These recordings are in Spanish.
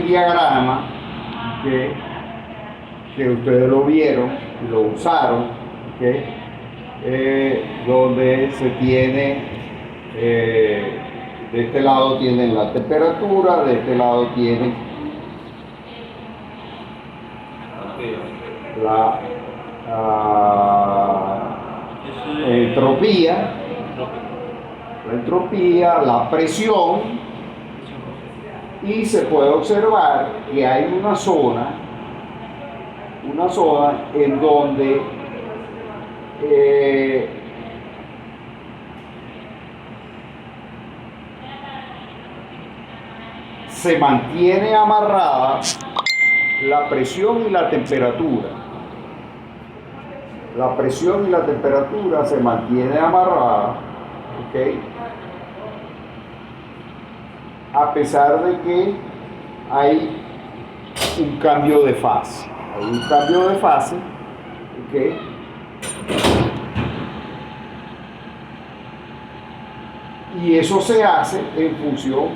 un diagrama que ustedes lo vieron, lo usaron, donde se tiene, de este lado tienen la temperatura, de este lado tienen la entropía, la presión, y se puede observar que hay una zona en donde se mantiene amarrada la presión y la temperatura. La presión y la temperatura se mantiene amarrada, a pesar de que hay un cambio de fase. Hay un cambio de fase, y eso se hace en función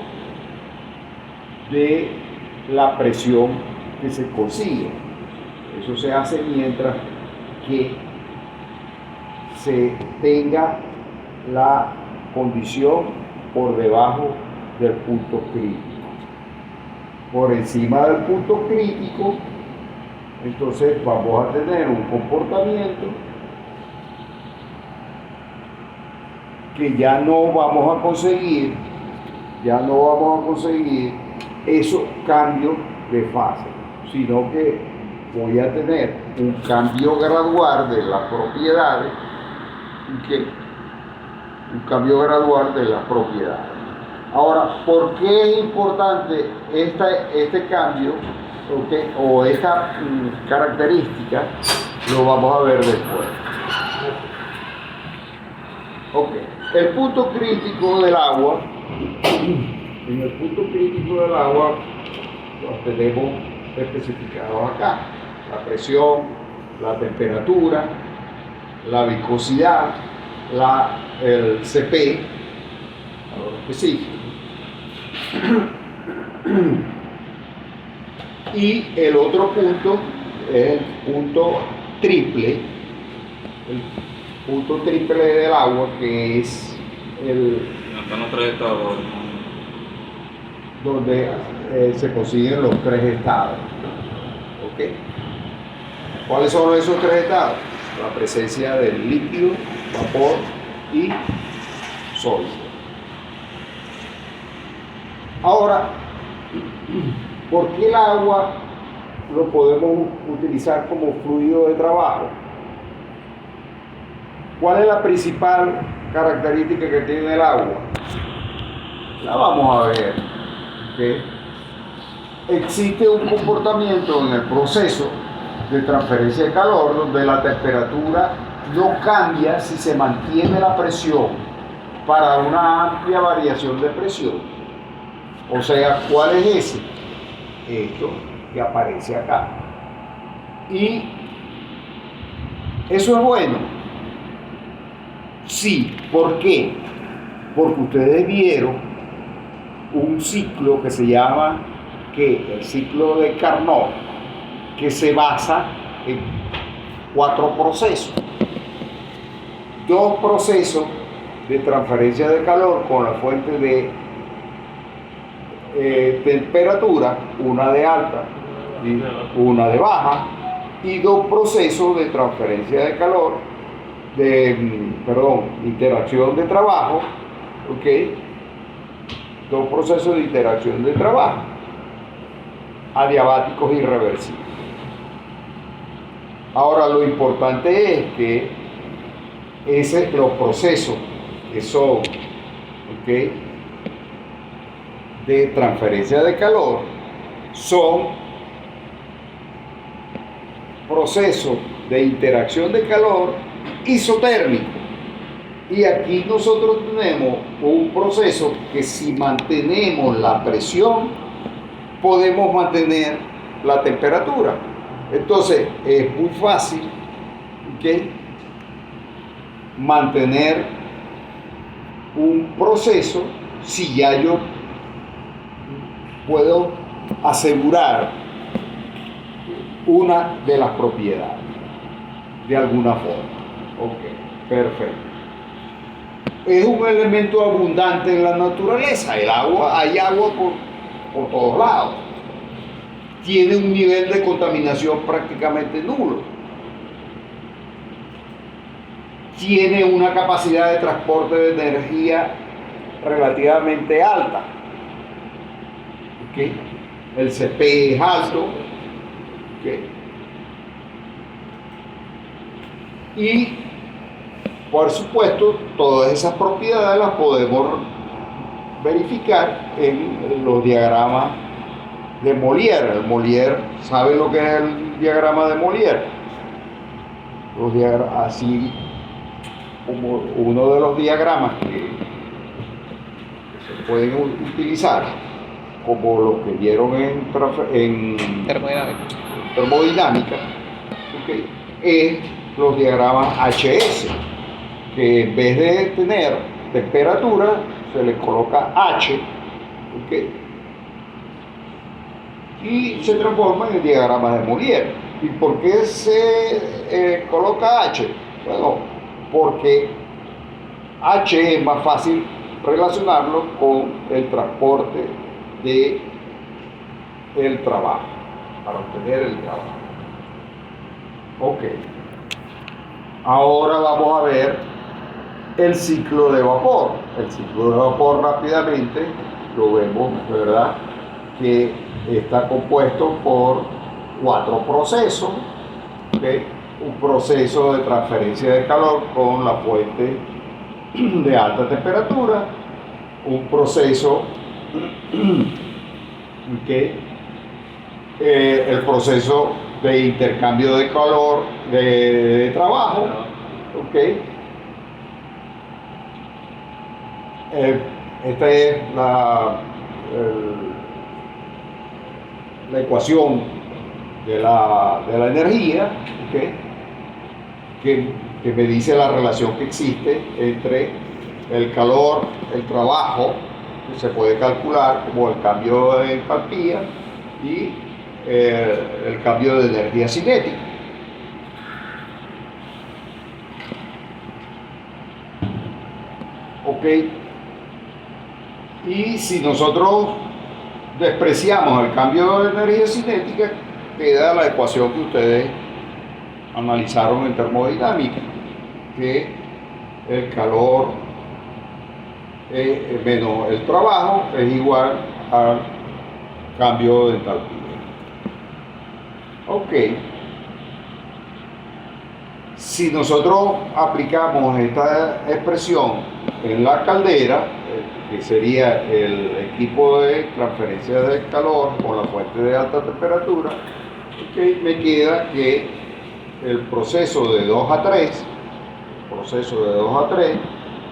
de la presión que se consigue. Eso se hace mientras que se tenga la condición por debajo del punto crítico. Por encima del punto crítico, entonces vamos a tener un comportamiento que ya no vamos a conseguir esos cambios de fase, sino que voy a tener un cambio gradual de las propiedades, Ahora, ¿por qué es importante este cambio, o esta característica? Lo vamos a ver después. El punto crítico del agua, en el punto crítico del agua los tenemos especificados acá: la presión, la temperatura, la viscosidad, el CP, valor específico, y el otro punto es el punto triple, del agua, que es donde se consiguen los tres estados. ¿Cuáles son esos tres estados? La presencia del líquido, vapor y sólido. Ahora, ¿por qué el agua lo podemos utilizar como fluido de trabajo? ¿Cuál es la principal característica que tiene el agua? La vamos a ver. Existe un comportamiento en el proceso de transferencia de calor donde la temperatura no cambia si se mantiene la presión para una amplia variación de presión. O sea, ¿cuál es ese? Esto que aparece acá. Y eso es bueno. Sí, ¿por qué? Porque ustedes vieron un ciclo que se llama el ciclo de Carnot, que se basa en 4 procesos. 2 procesos de transferencia de calor con la fuente de temperatura, una de alta y una de baja, y 2 procesos de transferencia de calor, interacción de trabajo, 2 procesos de interacción de trabajo, adiabáticos y reversibles. Ahora, lo importante es que los procesos que son de transferencia de calor son procesos de interacción de calor isotérmico. Y aquí nosotros tenemos un proceso que, si mantenemos la presión, podemos mantener la temperatura. Entonces es muy fácil mantener un proceso si ya yo puedo asegurar una de las propiedades, de alguna forma. Ok, perfecto. Es un elemento abundante en la naturaleza. El agua, hay agua por todos lados. Tiene un nivel de contaminación prácticamente nulo. Tiene una capacidad de transporte de energía relativamente alta. ¿Okay? El CP es alto. ¿Okay? Y por supuesto, todas esas propiedades las podemos verificar en los diagramas de Molière. Molière, ¿saben lo que es el diagrama de Molière? Los diagramas, así como uno de los diagramas que se pueden utilizar, como los que vieron en termodinámica, ¿okay? Es los diagramas HS, que en vez de tener temperatura se le coloca H, ¿okay? Y se transforma en diagramas de Molière. ¿Y por qué se coloca H? Bueno, porque H es más fácil relacionarlo con el transporte del trabajo, para obtener el trabajo. Ok. Ahora vamos a ver el ciclo de vapor. El ciclo de vapor rápidamente lo vemos, ¿verdad? Que está compuesto por 4 procesos. ¿Okay? Un proceso de transferencia de calor con la fuente de alta temperatura, un proceso ¿okay? El proceso de intercambio de calor de trabajo, ¿okay? Esta es la ecuación de la energía, ¿okay? que me dice la relación que existe entre el calor, el trabajo, que se puede calcular como el cambio de entalpía, y el cambio de energía cinética. Ok. Y si nosotros despreciamos el cambio de energía cinética, queda la ecuación que ustedes analizaron en termodinámica, que el calor menos el trabajo es igual al cambio de entalpía. Ok. Si nosotros aplicamos esta expresión en la caldera, que sería el equipo de transferencia de calor con la fuente de alta temperatura, okay, me queda que el proceso de 2 a 3,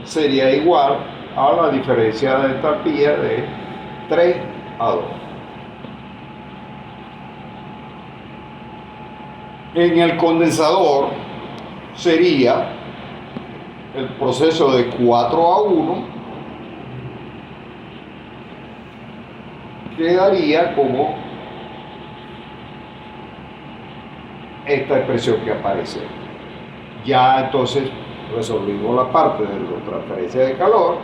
sería igual a la diferencia de entalpía de 3 a 2. En el condensador sería el proceso de 4 a 1, quedaría como esta expresión que aparece. Ya entonces resolvimos la parte de la transferencia de calor,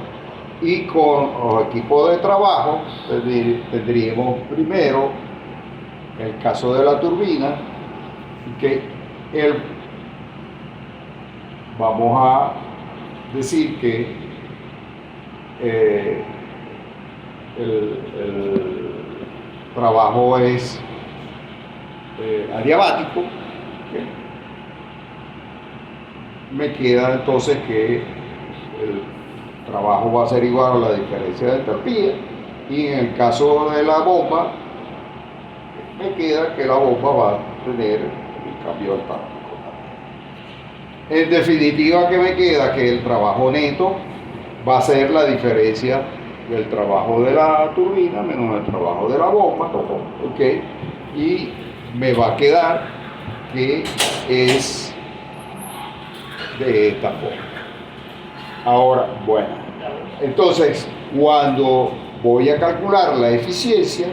y con los equipos de trabajo tendríamos primero, en el caso de la turbina, que vamos a decir que el trabajo es adiabático. ¿Okay? Me queda entonces que el trabajo va a ser igual a la diferencia de entalpía, y en el caso de la bomba me queda que la bomba va a tener el cambio entalpía. En definitiva, ¿qué me queda? Que el trabajo neto va a ser la diferencia del trabajo de la turbina menos el trabajo de la bomba, ¿okay? Y me va a quedar que es de esta forma. Ahora, bueno, entonces cuando voy a calcular la eficiencia,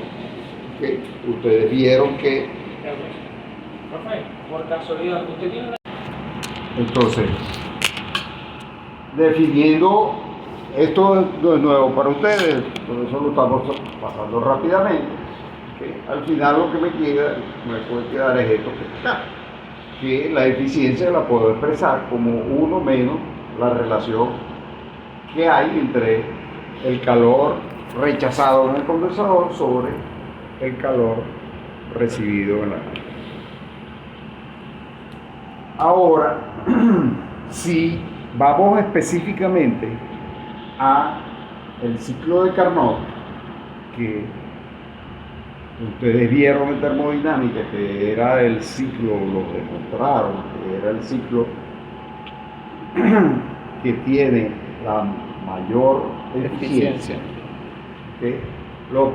¿Okay? Ustedes vieron que... Rafael, por casualidad, ¿usted tiene una... Entonces, definiendo, esto no es nuevo para ustedes, por eso lo estamos pasando rápidamente. ¿Okay? Al final lo que me puede quedar es esto que está, que la eficiencia la puedo expresar como 1 menos la relación que hay entre el calor rechazado en el condensador sobre el calor recibido en la cámara. Ahora, si vamos específicamente a el ciclo de Carnot, que ustedes vieron en termodinámica que era el ciclo, lo demostraron, que era el ciclo que tiene la mayor eficiencia. ¿Okay? Lo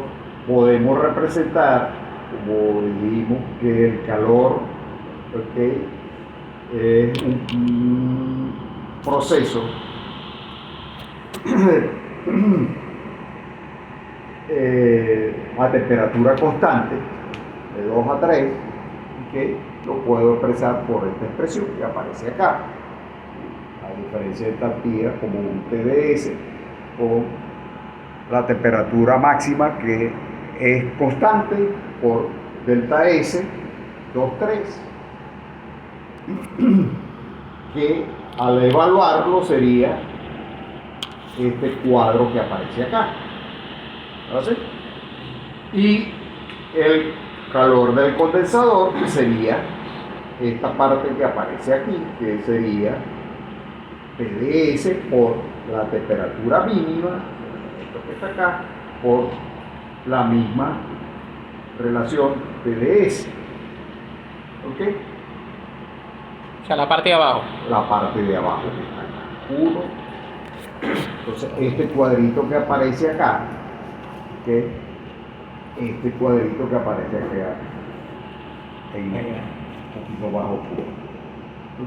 podemos representar como dijimos que el calor, ¿okay? Es un proceso a temperatura constante de 2 a 3, que lo puedo expresar por esta expresión que aparece acá, la diferencia de entalpía como un TdS con la temperatura máxima que es constante por delta S 2,3, que al evaluarlo sería este cuadro que aparece acá. ¿Así? Y el calor del condensador que sería esta parte que aparece aquí, que sería TdS por la temperatura mínima, esto que está acá, por la misma relación TdS. ¿Ok? O sea, la parte de abajo. La parte de abajo que está acá. 1. Entonces, este cuadrito que aparece acá, ¿okay? Este cuadrito que aparece acá, en un poquito bajo oscuro.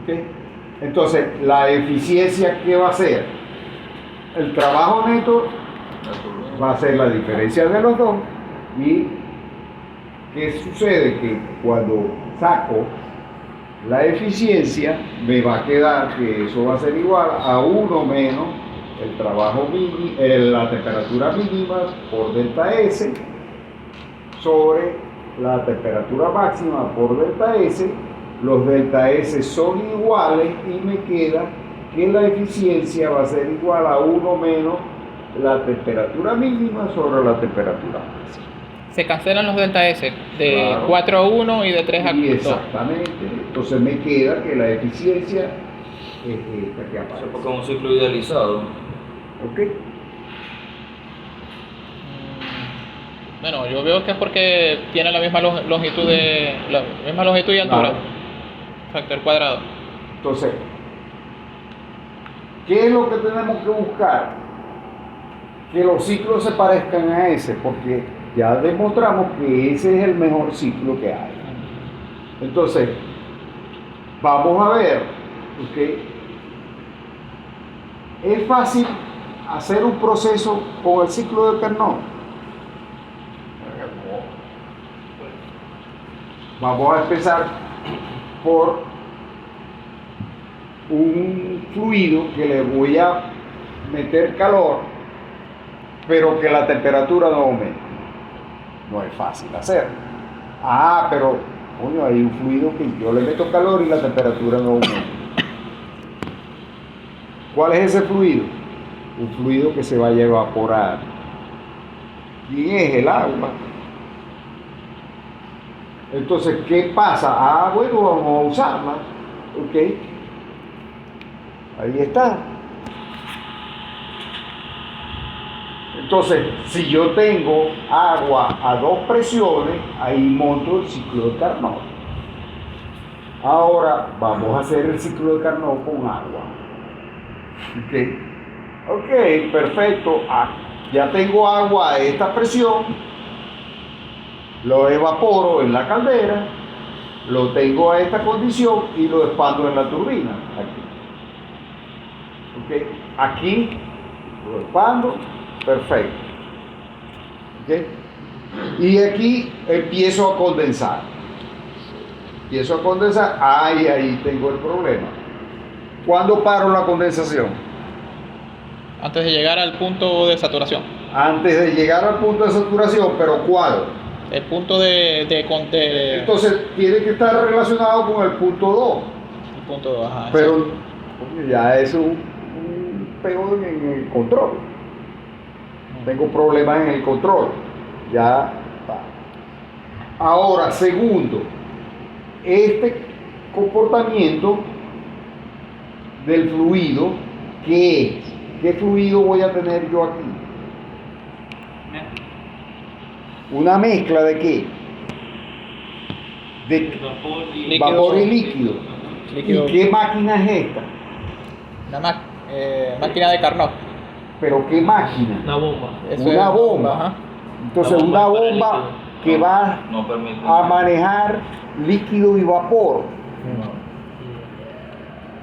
¿Okay? Entonces, la eficiencia, ¿qué va a ser? El trabajo neto va a ser la diferencia de los dos. ¿Y qué sucede? Que cuando saco la eficiencia, me va a quedar que eso va a ser igual a 1 menos el trabajo mínimo, la temperatura mínima por delta S sobre la temperatura máxima por delta S. Los delta S son iguales y me queda que la eficiencia va a ser igual a 1 menos la temperatura mínima sobre la temperatura máxima. Se cancelan los delta S de Claro. 4 a 1 y de 3 a 2. Exactamente. Entonces me queda que la eficiencia es esta que aparece. Porque es un ciclo idealizado. ¿Ok? Bueno, yo veo que es porque tiene la misma longitud y altura. Claro. Factor cuadrado. Entonces, ¿qué es lo que tenemos que buscar? Que los ciclos se parezcan a ese, porque ya demostramos que ese es el mejor ciclo que hay. Entonces, vamos a ver, ¿okay? Es fácil hacer un proceso con el ciclo de Carnot. Vamos a empezar por un fluido que le voy a meter calor, pero que la temperatura no aumente. No es fácil hacerlo. Ah, pero coño, hay un fluido que yo le meto calor y la temperatura no aumenta. ¿Cuál es ese fluido? Un fluido que se vaya a evaporar. ¿Quién es? El agua. Entonces, ¿qué pasa? Ah, bueno, vamos a usarla. ¿Ok? Ahí está. Entonces, si yo tengo agua a 2 presiones, ahí monto el ciclo de Carnot. Ahora vamos a hacer el ciclo de Carnot con agua. Ok, perfecto. Ya tengo agua a esta presión, lo evaporo en la caldera, lo tengo a esta condición y lo expando en la turbina. Aquí lo expando, perfecto. Y aquí empiezo a condensar. Ahí tengo el problema. ¿Cuándo paro la condensación? Antes de llegar al punto de saturación. Antes de llegar al punto de saturación, pero ¿cuál? El punto de Entonces tiene que estar relacionado con el punto 2. el punto 2, ajá. Pero Exacto. coño, ya es un pego en el control. Tengo problemas en el control. Ya está. Ahora, segundo, este comportamiento del fluido, ¿qué es? ¿Qué fluido voy a tener yo aquí? ¿Una mezcla de qué? De vapor y líquido. Líquido. ¿Y qué máquina es esta? Una máquina de Carnot. ¿Pero qué máquina? Una bomba. Eso Una es- bomba. Ajá. Entonces, Una una bomba para bomba líquido. que va No permite. a manejar líquido y vapor.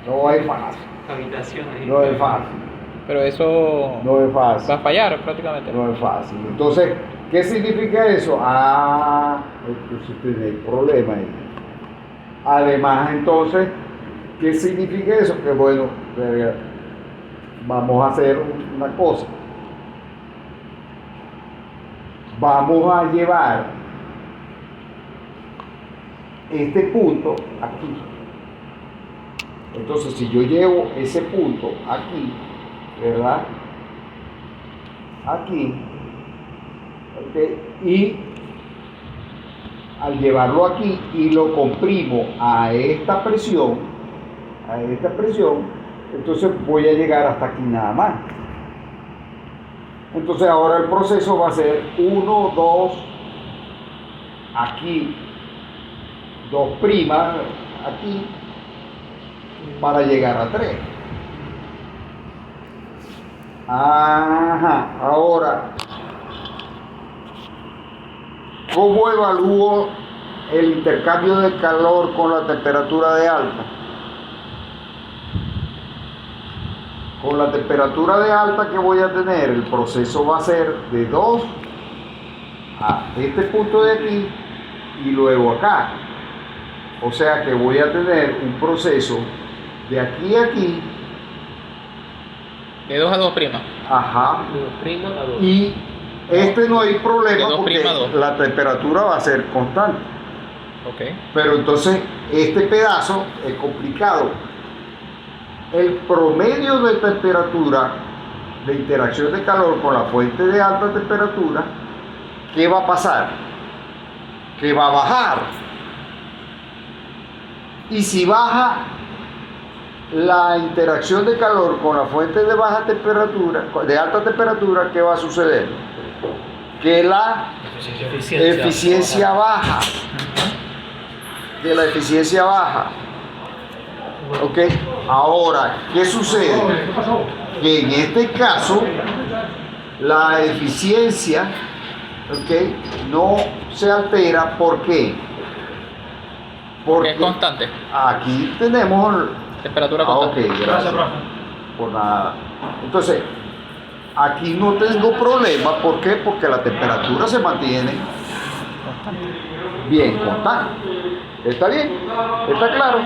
No es fácil. Habitaciones. No es fácil. Pero eso No es va a fácil. fallar prácticamente. No es fácil. Entonces, ¿qué significa eso? Entonces tiene problema ahí. Además, entonces, ¿qué significa eso? Que bueno, vamos a hacer una cosa. Vamos a llevar este punto aquí. Entonces, si yo llevo ese punto aquí, ¿verdad? Aquí, ¿ok? Y al llevarlo aquí y lo comprimo a esta presión, entonces voy a llegar hasta aquí nada más. Entonces ahora el proceso va a ser 1, 2, aquí, 2' aquí, para llegar a 3. Ajá, ahora, ¿cómo evalúo el intercambio de calor con la temperatura de alta? Con la temperatura de alta que voy a tener, el proceso va a ser de 2 a este punto de aquí y luego acá. O sea que voy a tener un proceso de aquí a aquí, De 2 a 2 prima. ajá, Prima a dos. y este no hay De problema 2' porque a 2. la temperatura va a ser constante. Ok. Pero entonces este pedazo es complicado. El promedio de temperatura de interacción de calor con la fuente de alta temperatura, ¿qué va a pasar? Que va a bajar. Y si baja la interacción de calor con la fuente de baja temperatura, de alta temperatura, ¿qué va a suceder? Que la eficiencia baja. Que la eficiencia baja. ¿Ok? Ahora, ¿qué sucede? Que en este caso, la eficiencia, ¿ok?, no se altera. ¿Por qué? Porque es constante. aquí tenemos... Temperatura Ok, constante. gracias. Por nada. Entonces, aquí no tengo problema. ¿Por qué? Porque la temperatura se mantiene bien constante. ¿Está bien? ¿Está claro?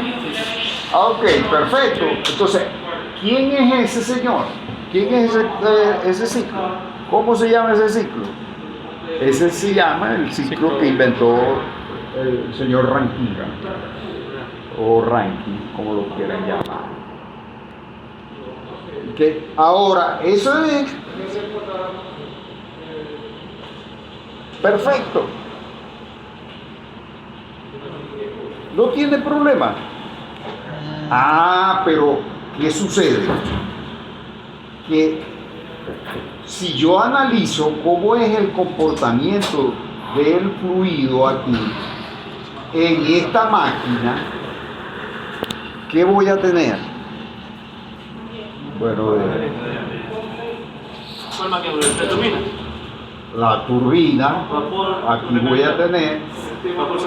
Ok, perfecto. Entonces, ¿quién es ese señor? ¿Quién es ese ciclo? ¿Cómo se llama ese ciclo? Ese se llama el ciclo que inventó el señor Rankine, o Rankine, como lo quieran llamar. ¿Okay? Ahora, eso es perfecto. No tiene problema. Pero ¿qué sucede? Que si yo analizo cómo es el comportamiento del fluido aquí en esta máquina, ¿qué voy a tener? Bueno, ¿Cuál máquina? ¿La turbina? la turbina, Vapor. aquí voy a tener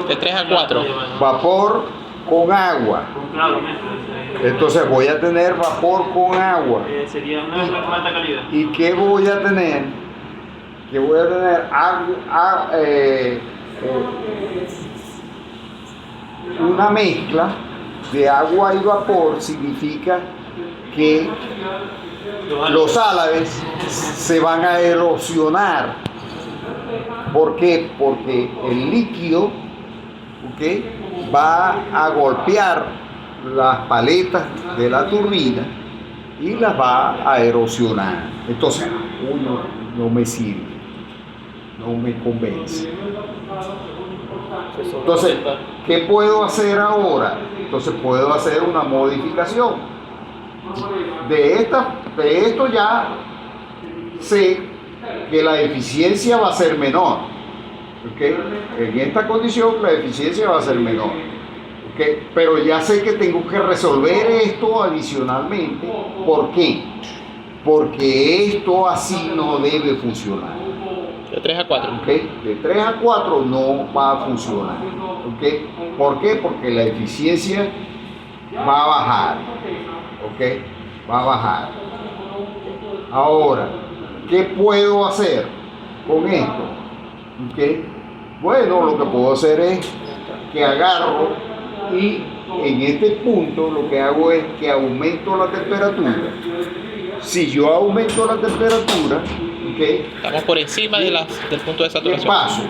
De 3 a 4. vapor con agua. Claro, Entonces voy a tener vapor con agua. sería una alta calidad. ¿Y qué voy a tener? que voy a tener una mezcla de agua y vapor, significa que los álabes se van a erosionar. ¿Por qué? Porque el líquido, ¿ok?, va a golpear las paletas de la turbina y las va a erosionar. Entonces, no me sirve, no me convence. Entonces, ¿qué puedo hacer ahora? Entonces puedo hacer una modificación. De esto ya sé que la eficiencia va a ser menor. ¿Okay? En esta condición la eficiencia va a ser menor. ¿Okay? Pero ya sé que tengo que resolver esto adicionalmente. ¿Por qué? Porque esto así no debe funcionar. De 3 a 4. ¿Okay? De 3 a 4 no va a funcionar. ¿Okay? ¿Por qué? Porque la eficiencia va a bajar. ¿Okay? Va a bajar. Ahora, ¿qué puedo hacer con esto? ¿Okay? Bueno, lo que puedo hacer es que agarro y en este punto lo que hago es que aumento la temperatura. Si yo aumento la temperatura, ¿okay?, estamos por encima del punto de ¿qué saturación. paso?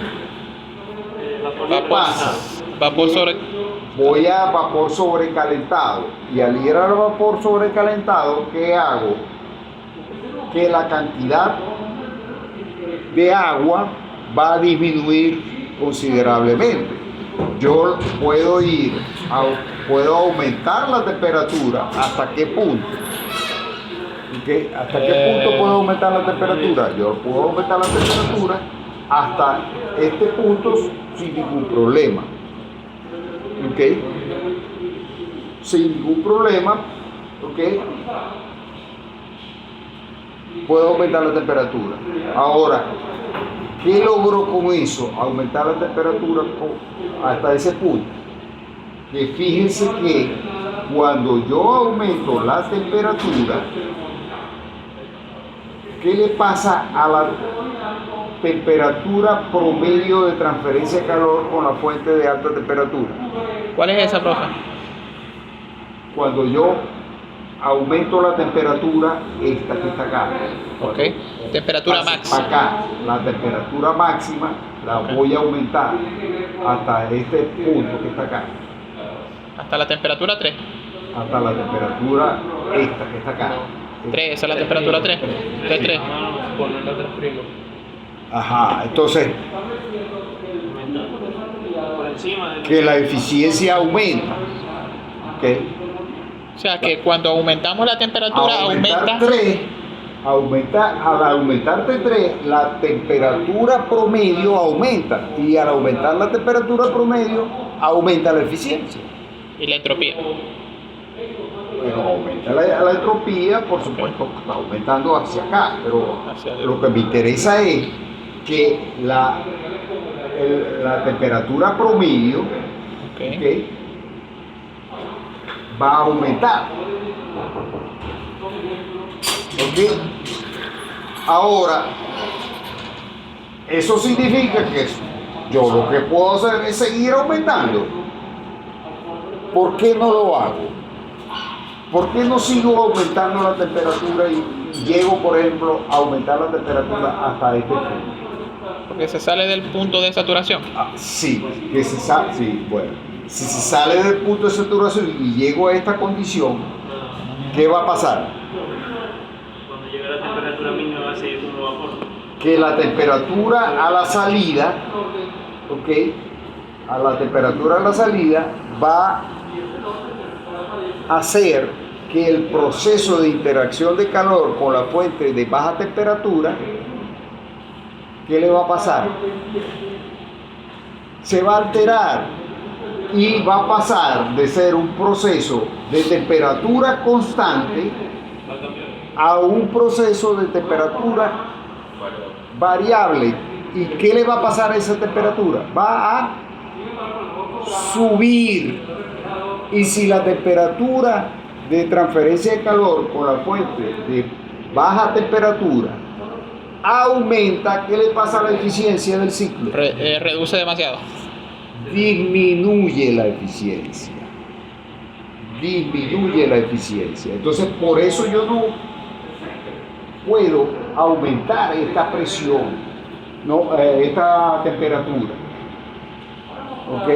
¿Qué pasa? Vapor sobre... Voy a vapor sobrecalentado. Y al ir al vapor sobrecalentado, ¿qué hago? Que la cantidad de agua va a disminuir considerablemente. Yo puedo aumentar la temperatura. ¿Hasta qué punto? ¿Okay? ¿Hasta qué punto puedo aumentar la temperatura? Yo puedo aumentar la temperatura hasta este punto sin ningún problema. ¿Ok? Sin ningún problema. ¿Ok? Puedo aumentar la temperatura. Ahora, ¿qué logro con eso? Aumentar la temperatura hasta ese punto. Que fíjense que cuando yo aumento la temperatura, ¿qué le pasa a la temperatura promedio de transferencia de calor con la fuente de alta temperatura? ¿Cuál es esa, profe? Cuando yo aumento la temperatura, esta que está acá. Ok. Temperatura máxima. Acá, la temperatura máxima la voy a aumentar hasta este punto que está acá. Hasta la temperatura 3. Hasta la temperatura esta que está acá. 3, esa es la temperatura 3. T3. Ponerlo a 3 primo. Ajá, entonces Por encima de que la eficiencia aumenta. ¿Okay? O sea que cuando aumentamos la temperatura, Al aumentar T3, la temperatura promedio aumenta. Y al aumentar la temperatura promedio, aumenta la eficiencia. Y la entropía. Bueno, aumenta la entropía, por supuesto, está aumentando hacia acá. Pero lo que me interesa es que la temperatura promedio, ¿okay?, va a aumentar. ¿Ok? Ahora, eso significa que yo lo que puedo hacer es seguir aumentando. ¿Por qué no lo hago? ¿Por qué no sigo aumentando la temperatura y llego, por ejemplo, a aumentar la temperatura hasta este punto? Porque se sale del punto de saturación. Sí, que se sale, sí, bueno. Si se sale del punto de saturación y llego a esta condición, ¿qué va a pasar? Cuando llegue a la temperatura mínima va a seguir como vapor. Que la temperatura a la salida, ¿ok?, a la temperatura a la salida va a hacer que el proceso de interacción de calor con la fuente de baja temperatura, ¿qué le va a pasar? Se va a alterar y va a pasar de ser un proceso de temperatura constante a un proceso de temperatura variable. ¿Y qué le va a pasar a esa temperatura? Va a subir. Y si la temperatura de transferencia de calor con la fuente de baja temperatura aumenta, ¿qué le pasa a la eficiencia del ciclo? Reduce demasiado. Disminuye la eficiencia. Disminuye la eficiencia. Entonces, por eso yo no puedo aumentar esta presión, no, esta temperatura. ¿Ok?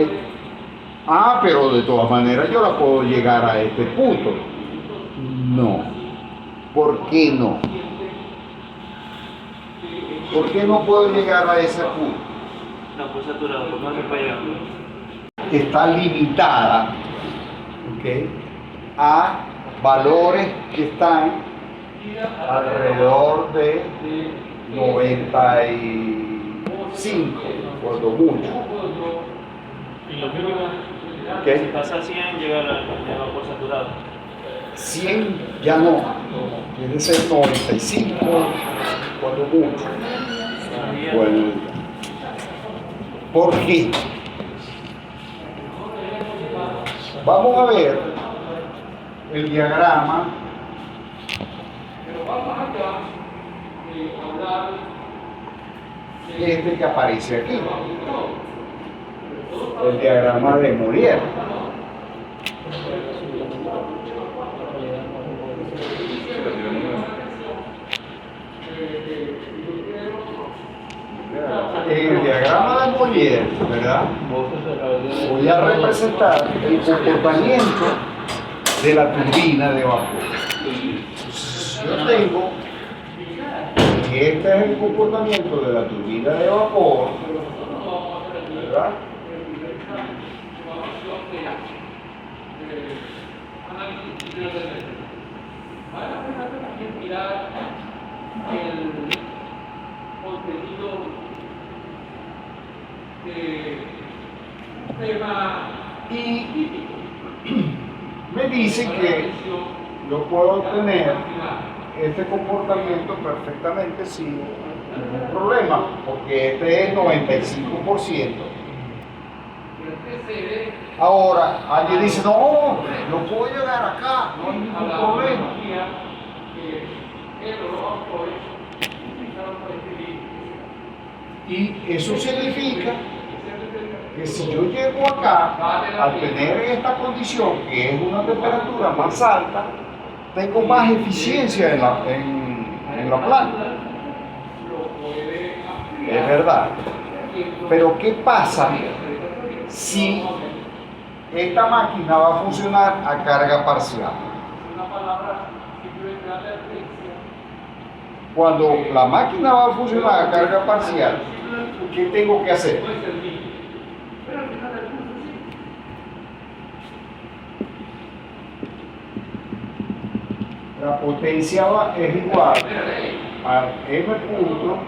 Pero de todas maneras yo la puedo llegar a este punto. No. ¿Por qué no? ¿Por qué no puedo llegar a ese punto? No, pues saturado, ¿por dónde para llegar? Está limitada, ¿ok?, a valores que están alrededor de 95, cuando mucho. Y lo mínimo, ¿Ok? si pasa a 100, llega al vapor saturado. 100 ya no, tiene que ser 95, cuando mucho. Bueno, ¿por qué? Vamos a ver el diagrama. Este que aparece aquí. El diagrama de Molière. En el diagrama de Molière, ¿verdad?, voy a representar el comportamiento de la turbina de vapor. Yo tengo que este es el comportamiento de la turbina de vapor, ¿verdad? Y me dice que yo puedo obtener este comportamiento perfectamente sin ningún problema, porque este es 95%. Ahora, alguien dice, no, yo puedo llegar acá, no hay ningún problema. Y eso significa que si yo llego acá, al tener esta condición, que es una temperatura más alta, tengo más eficiencia en la planta. Es verdad. Pero ¿qué pasa si esta máquina va a funcionar a carga parcial? Cuando la máquina va a funcionar a carga parcial, ¿qué tengo que hacer? La potencia es igual a M punto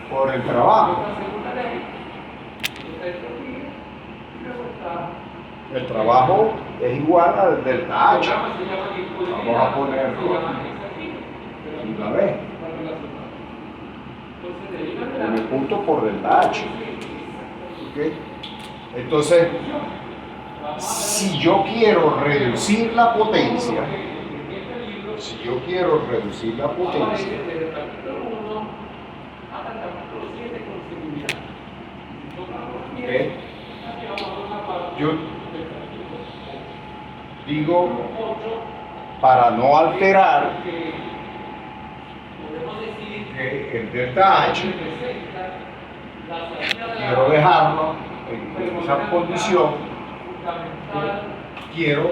por el trabajo. El trabajo es igual al delta H. Vamos a ponerlo una vez. M punto por delta H. ¿Okay? Entonces, si yo quiero reducir la potencia, ¿okay?, yo digo, para no alterar el delta H, quiero dejarlo en esa condición, quiero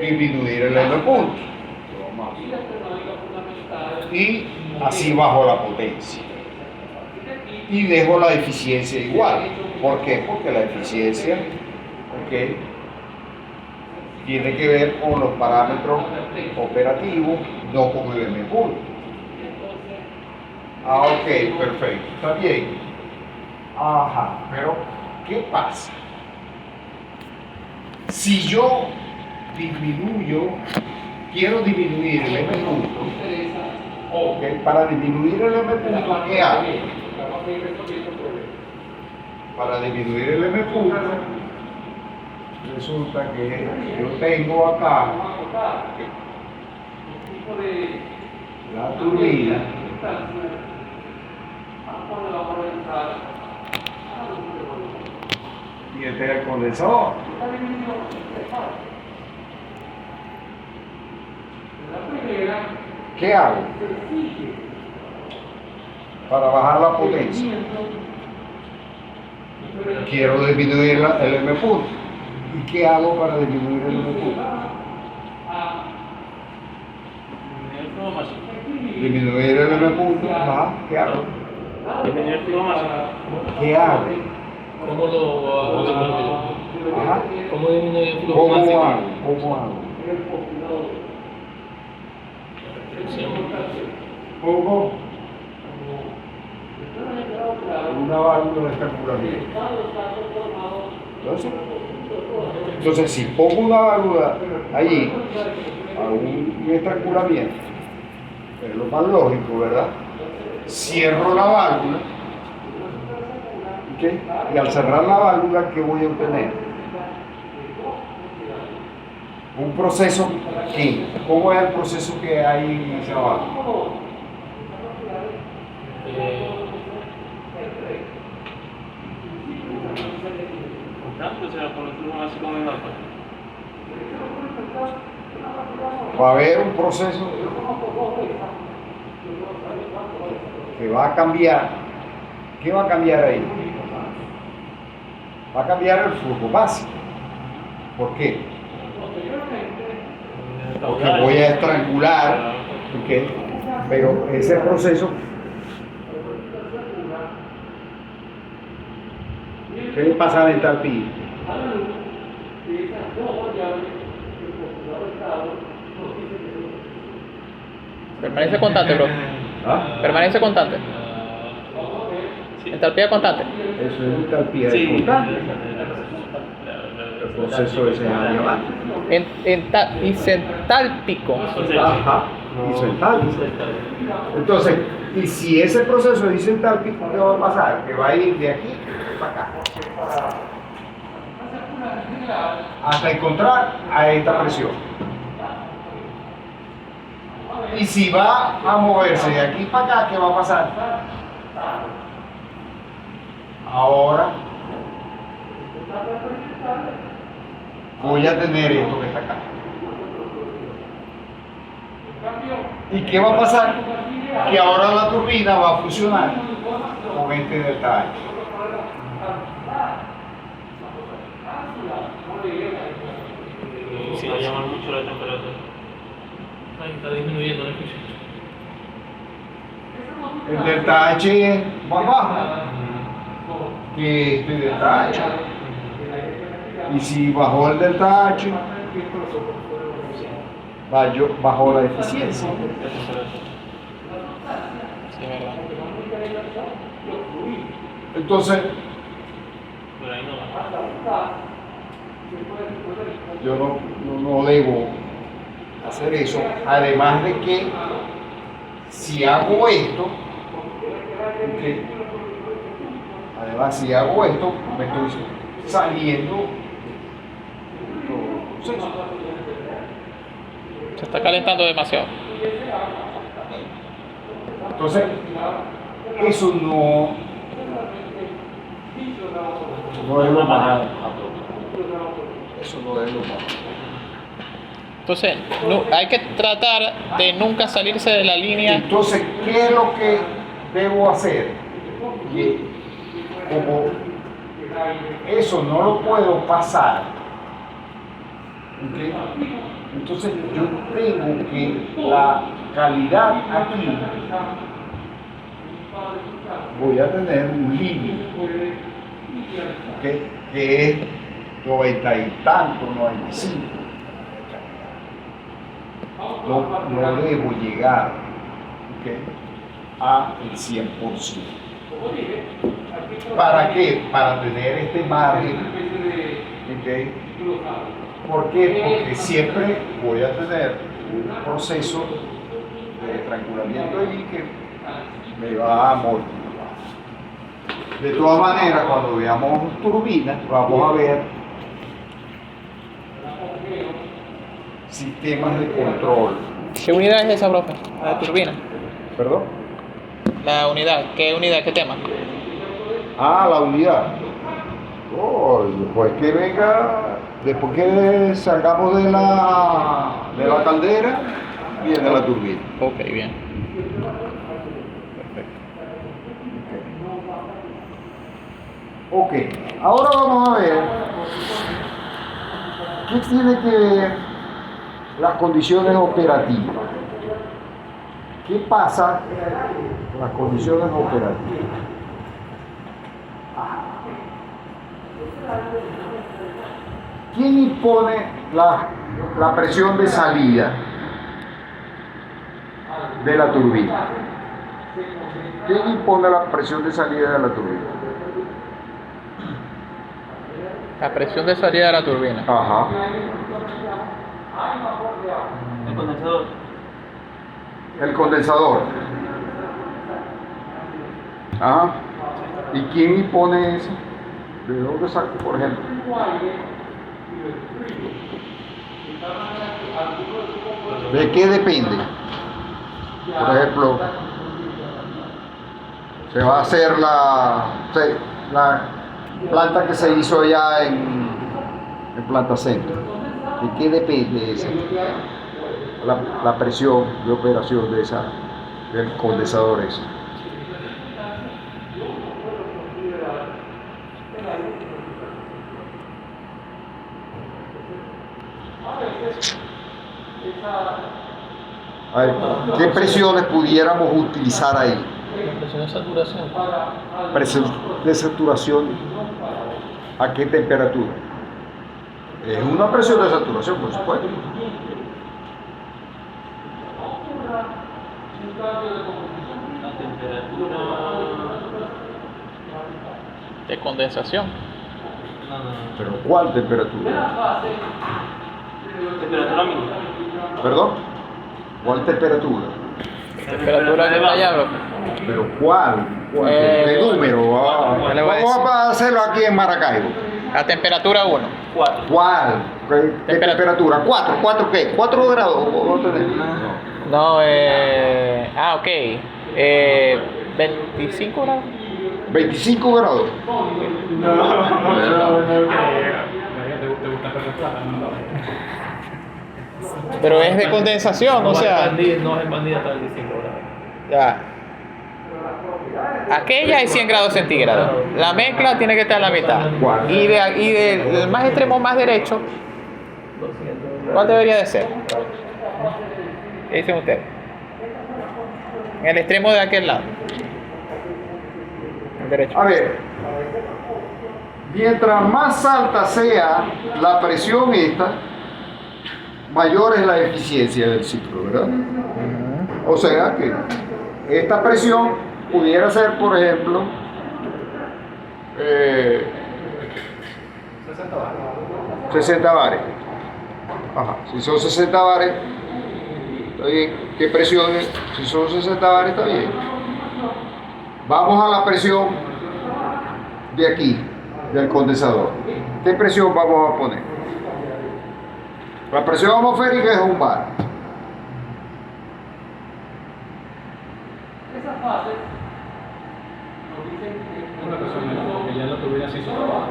disminuir el M punto. Y así bajo la potencia. Y dejo la eficiencia igual. ¿Por qué? Porque la eficiencia, ¿okay?, tiene que ver con los parámetros operativos, no con el M punto. Ok, perfecto, está bien. Ajá, pero ¿qué pasa? Si yo quiero disminuir el M punto, okay, para disminuir el M punto, ¿qué hago? Para disminuir el M punto, resulta que yo tengo acá la turbina Y este es el condensador. ¿Qué hago? Para bajar la potencia. Quiero disminuir el M punto. ¿Y qué hago para disminuir el M punto? Disminuir el M punto. Ajá, ¿qué hago? Disminuir el flujo máximo. ¿Qué hago? ¿Cómo lo disminuye? Ajá. ¿Cómo disminuye el flujo ¿Cómo máximo? hago? ¿Cómo hago? Pongo una válvula de estrangulamiento. Entonces, si pongo una válvula allí, a un estrangulamiento, es lo más lógico, ¿verdad? Cierro la válvula, ¿ok? Y al cerrar la válvula, ¿qué voy a obtener? Un proceso que, ¿cómo es el proceso que hay en esa válvula? Constante, o sea, por el flujo máximo menor. Va a haber un proceso que va a cambiar. ¿Qué va a cambiar ahí? Va a cambiar el flujo básico. ¿Por qué? Porque voy a estrangular, ¿ok? Pero ese proceso, ¿qué le pasa a la entalpía? Permanece constante, bro. ¿Ah? Permanece constante. Entalpía constante. Eso es entalpía Sí. constante. El proceso ese es adiabático. Isentálpico. Ajá, isentálpico. Entonces, y si ese proceso es isentálpico, ¿qué va a pasar? Que va a ir de aquí para acá. Hasta encontrar a esta presión. Y si va a moverse de aquí para acá, ¿qué va a pasar? Ahora voy a tener esto que está acá. ¿Y qué va a pasar? Que ahora la turbina va a funcionar con este delta H. Si va a llamar mucho la temperatura. Ahí está disminuyendo la eficiencia. El delta H es más bajo que este delta H. Y si bajó el delta H, bajó la eficiencia. Sí, verdad. Entonces, Por ahí no va. yo no debo hacer eso. Además de que si hago esto, ¿ok? Además si hago esto, me estoy saliendo de todo el proceso. Se está calentando demasiado. Entonces, eso no es lo más apropiado. Eso no es lo más apropiado. Entonces, hay que tratar de nunca salirse de la línea. Entonces, ¿qué es lo que debo hacer? Y como eso no lo puedo pasar, ¿ok? Entonces yo tengo que la calidad aquí, voy a tener un límite, ¿ok? Que es 90 y tanto, 95. No debo llegar, ¿ok? A el 100%. ¿Para qué? Para tener este margen, ¿ok? ¿Por qué? Porque siempre voy a tener un proceso de estrangulamiento ahí que me va a amortiguar. De todas maneras, cuando veamos turbinas, vamos a ver sistemas de control. ¿Qué unidad es esa, profe? La de turbina. ¿Perdón? La unidad, ¿qué unidad, qué tema? Ah, la unidad. Oh, pues que venga, después que salgamos de la caldera, viene la turbina. Ok, bien. Perfecto. Ok, ahora vamos a ver qué tiene que ver las condiciones operativas. ¿Qué pasa con las condiciones operativas? ¿Quién impone la presión de salida de la turbina? ¿Quién impone la presión de salida de la turbina? La presión de salida de la turbina. Ajá. El condensador. El condensador. Ajá. ¿Y quién impone eso? ¿De dónde saco, por ejemplo? ¿De qué depende? Por ejemplo, se va a hacer la planta que se hizo allá en Planta Centro. ¿De qué depende esa? La presión de operación del condensador ese. A ver, ¿qué presiones pudiéramos utilizar ahí? La presión de saturación. Presión de saturación, ¿a qué temperatura? Es una presión de saturación, por supuesto. La temperatura. De condensación. No. ¿Pero cuál temperatura? Temperatura mínima. ¿Perdón? ¿Cuál temperatura? Temperatura que está allá, bro. ¿Pero cuál? ¿Cuál? ¿Qué número? ya le voy a Vamos decir. a hacerlo aquí en Maracaibo. A temperatura 1. 4. ¿Cuál? ¿Qué temperatura? ¿4? ¿4 qué? ¿4 grados? ¿O tenés? No, ok. 25 grados. 25 grados. ¿Te gusta plata? Pero es de condensación, o sea. No es expandida hasta 25 grados. Ya. Aquella es 100 grados centígrados. La mezcla tiene que estar a la mitad. ¿Cuál? Y del más extremo más derecho, 200. ¿cuál debería de ser? ¿Qué dicen ustedes? En el extremo de aquel lado. El derecho. A ver, mientras más alta sea la presión esta, mayor es la eficiencia del ciclo, ¿verdad? O sea que esta presión pudiera ser, por ejemplo, 60 bares. Ajá, si son 60 bares, está bien. ¿Qué presión es? Si son 60 bares, está bien. Vamos a la presión de aquí, del condensador. ¿Qué presión vamos a poner? La presión atmosférica es 1 bar. Una presión menor, porque ya la turbina se hizo trabajo.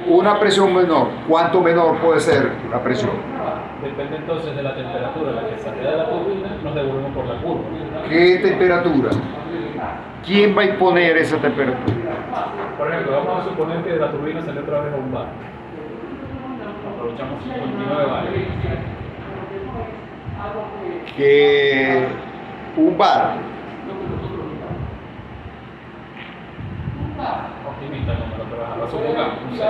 Una presión menor. ¿Cuánto menor puede ser la presión? Depende entonces de la temperatura a la que salga de la turbina, nos devolvemos por la curva. ¿Qué temperatura? ¿Quién va a imponer esa temperatura? Por ejemplo, vamos a suponer que la turbina salió otra vez a 1 bar. Aprovechamos 59 bares. Que 1 bar. Optimista el número, pero ahora supongamos un 6.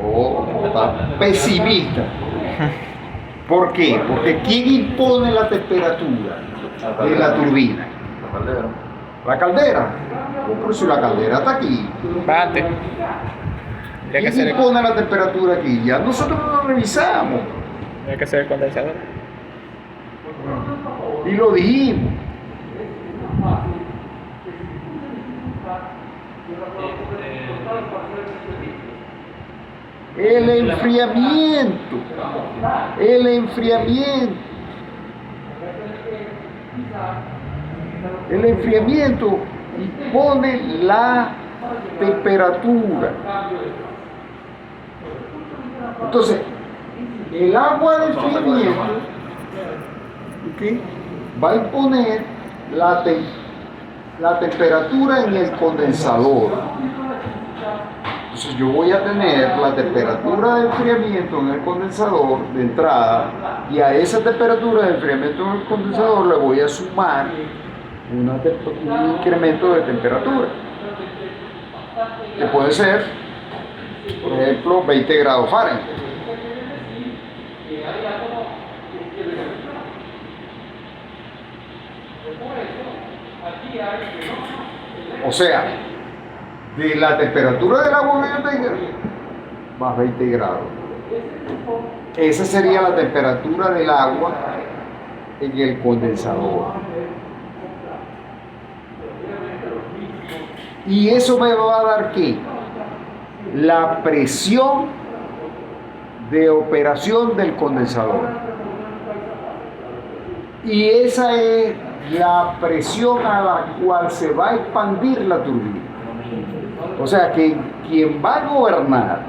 Oh, está pesimista. ¿Por qué? Porque ¿quién impone la temperatura de la turbina? La caldera. ¿La caldera? Oh, pero si la caldera está aquí. Bate. Tendría que ¿Quién ser impone la temperatura aquí? Ya nosotros lo revisamos el condensador. y lo dijimos. El enfriamiento. El enfriamiento. El enfriamiento impone la temperatura. Entonces, el agua de enfriamiento, ¿ok?, va a imponer la temperatura en el condensador. Entonces yo voy a tener la temperatura de enfriamiento en el condensador de entrada, y a esa temperatura de enfriamiento en el condensador le voy a sumar un incremento de temperatura, que puede ser, por ejemplo, 20 grados Fahrenheit. O sea, de la temperatura del agua que yo tenga, más 20 grados. Esa sería la temperatura del agua en el condensador. Y eso me va a dar ¿qué? La presión de operación del condensador. Y esa es la presión a la cual se va a expandir la turbina. O sea que quien va a gobernar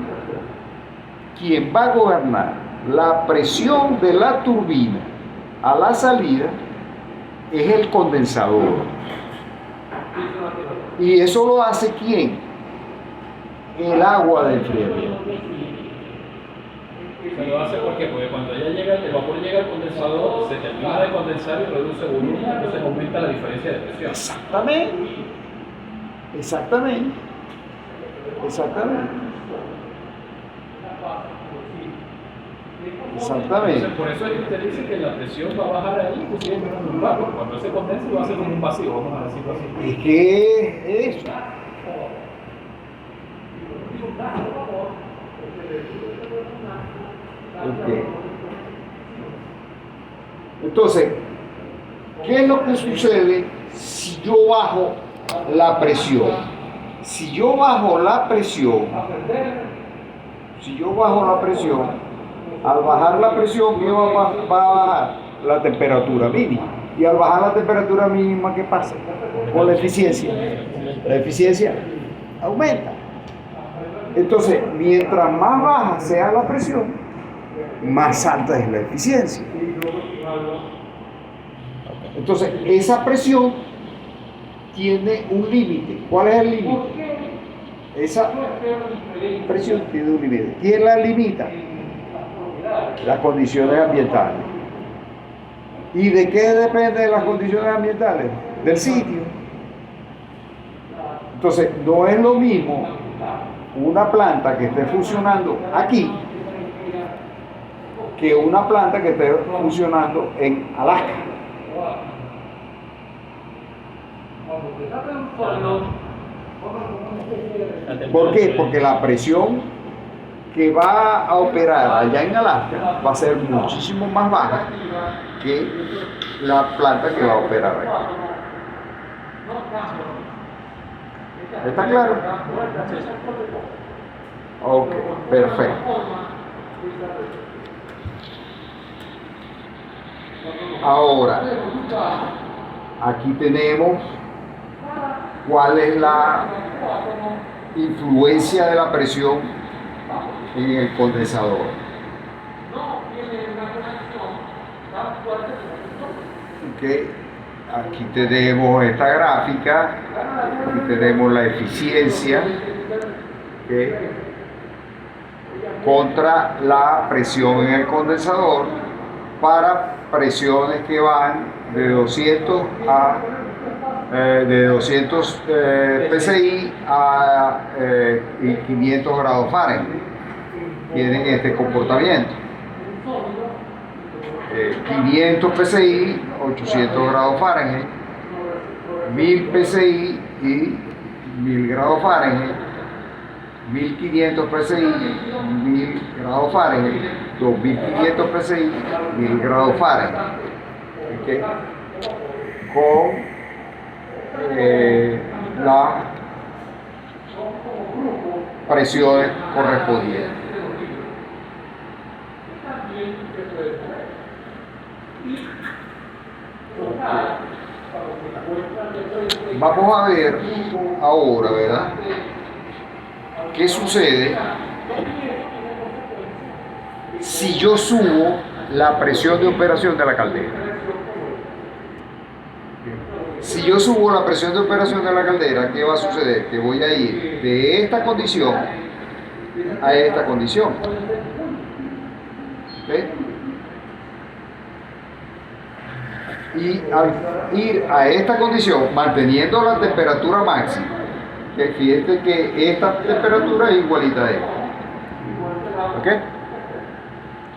la presión de la turbina a la salida es el condensador. Y eso lo hace ¿quién? El agua de enfriamiento. Se lo hace porque cuando ya llega, el vapor llega al condensador, se termina de condensar y reduce volumen, entonces aumenta la diferencia de presión. Exactamente. Entonces, por eso es que usted dice que la presión va a bajar ahí, inclusive menos de un bar, porque cuando se condensa va a ser como un vacío, vamos a decirlo así. Es que eso. Okay. Entonces, ¿qué es lo que sucede si yo bajo la presión? Si yo bajo la presión, al bajar la presión, ¿qué va a bajar? La temperatura mínima. Y al bajar la temperatura mínima, ¿qué pasa? Con la eficiencia. La eficiencia aumenta. Entonces, mientras más baja sea la presión, más alta es la eficiencia. Entonces, esa presión tiene un límite. ¿Cuál es el límite? Esa presión tiene un límite. ¿Quién la limita? Las condiciones ambientales. ¿Y de qué dependen las condiciones ambientales? Del sitio. Entonces, no es lo mismo una planta que esté funcionando aquí que una planta que esté funcionando en Alaska. ¿Por qué? Porque la presión que va a operar allá en Alaska va a ser muchísimo más baja que la planta que va a operar aquí. ¿Está claro? Ok, perfecto. Ahora, aquí tenemos cuál es la influencia de la presión en el condensador. Okay. Aquí tenemos esta gráfica, aquí tenemos la eficiencia, ¿okay?, contra la presión en el condensador para presiones que van de 200 psi a 500 grados Fahrenheit. Tienen este comportamiento. 500 psi, 800 grados Fahrenheit, 1000 psi y 1000 grados Fahrenheit, 1500 psi, 1000 grados Fahrenheit, 2500 psi, 1000 grados Fahrenheit. ¿Okay? Con las presiones correspondientes. vamos a ver ahora, ¿verdad? ¿Qué sucede si yo subo la presión de operación de la caldera? Si yo subo la presión de operación de la caldera, ¿qué va a suceder? Que voy a ir de esta condición a esta condición. ¿Ok? Y al ir a esta condición, manteniendo la temperatura máxima, que fíjate que esta temperatura es igualita a esta. ¿Ok?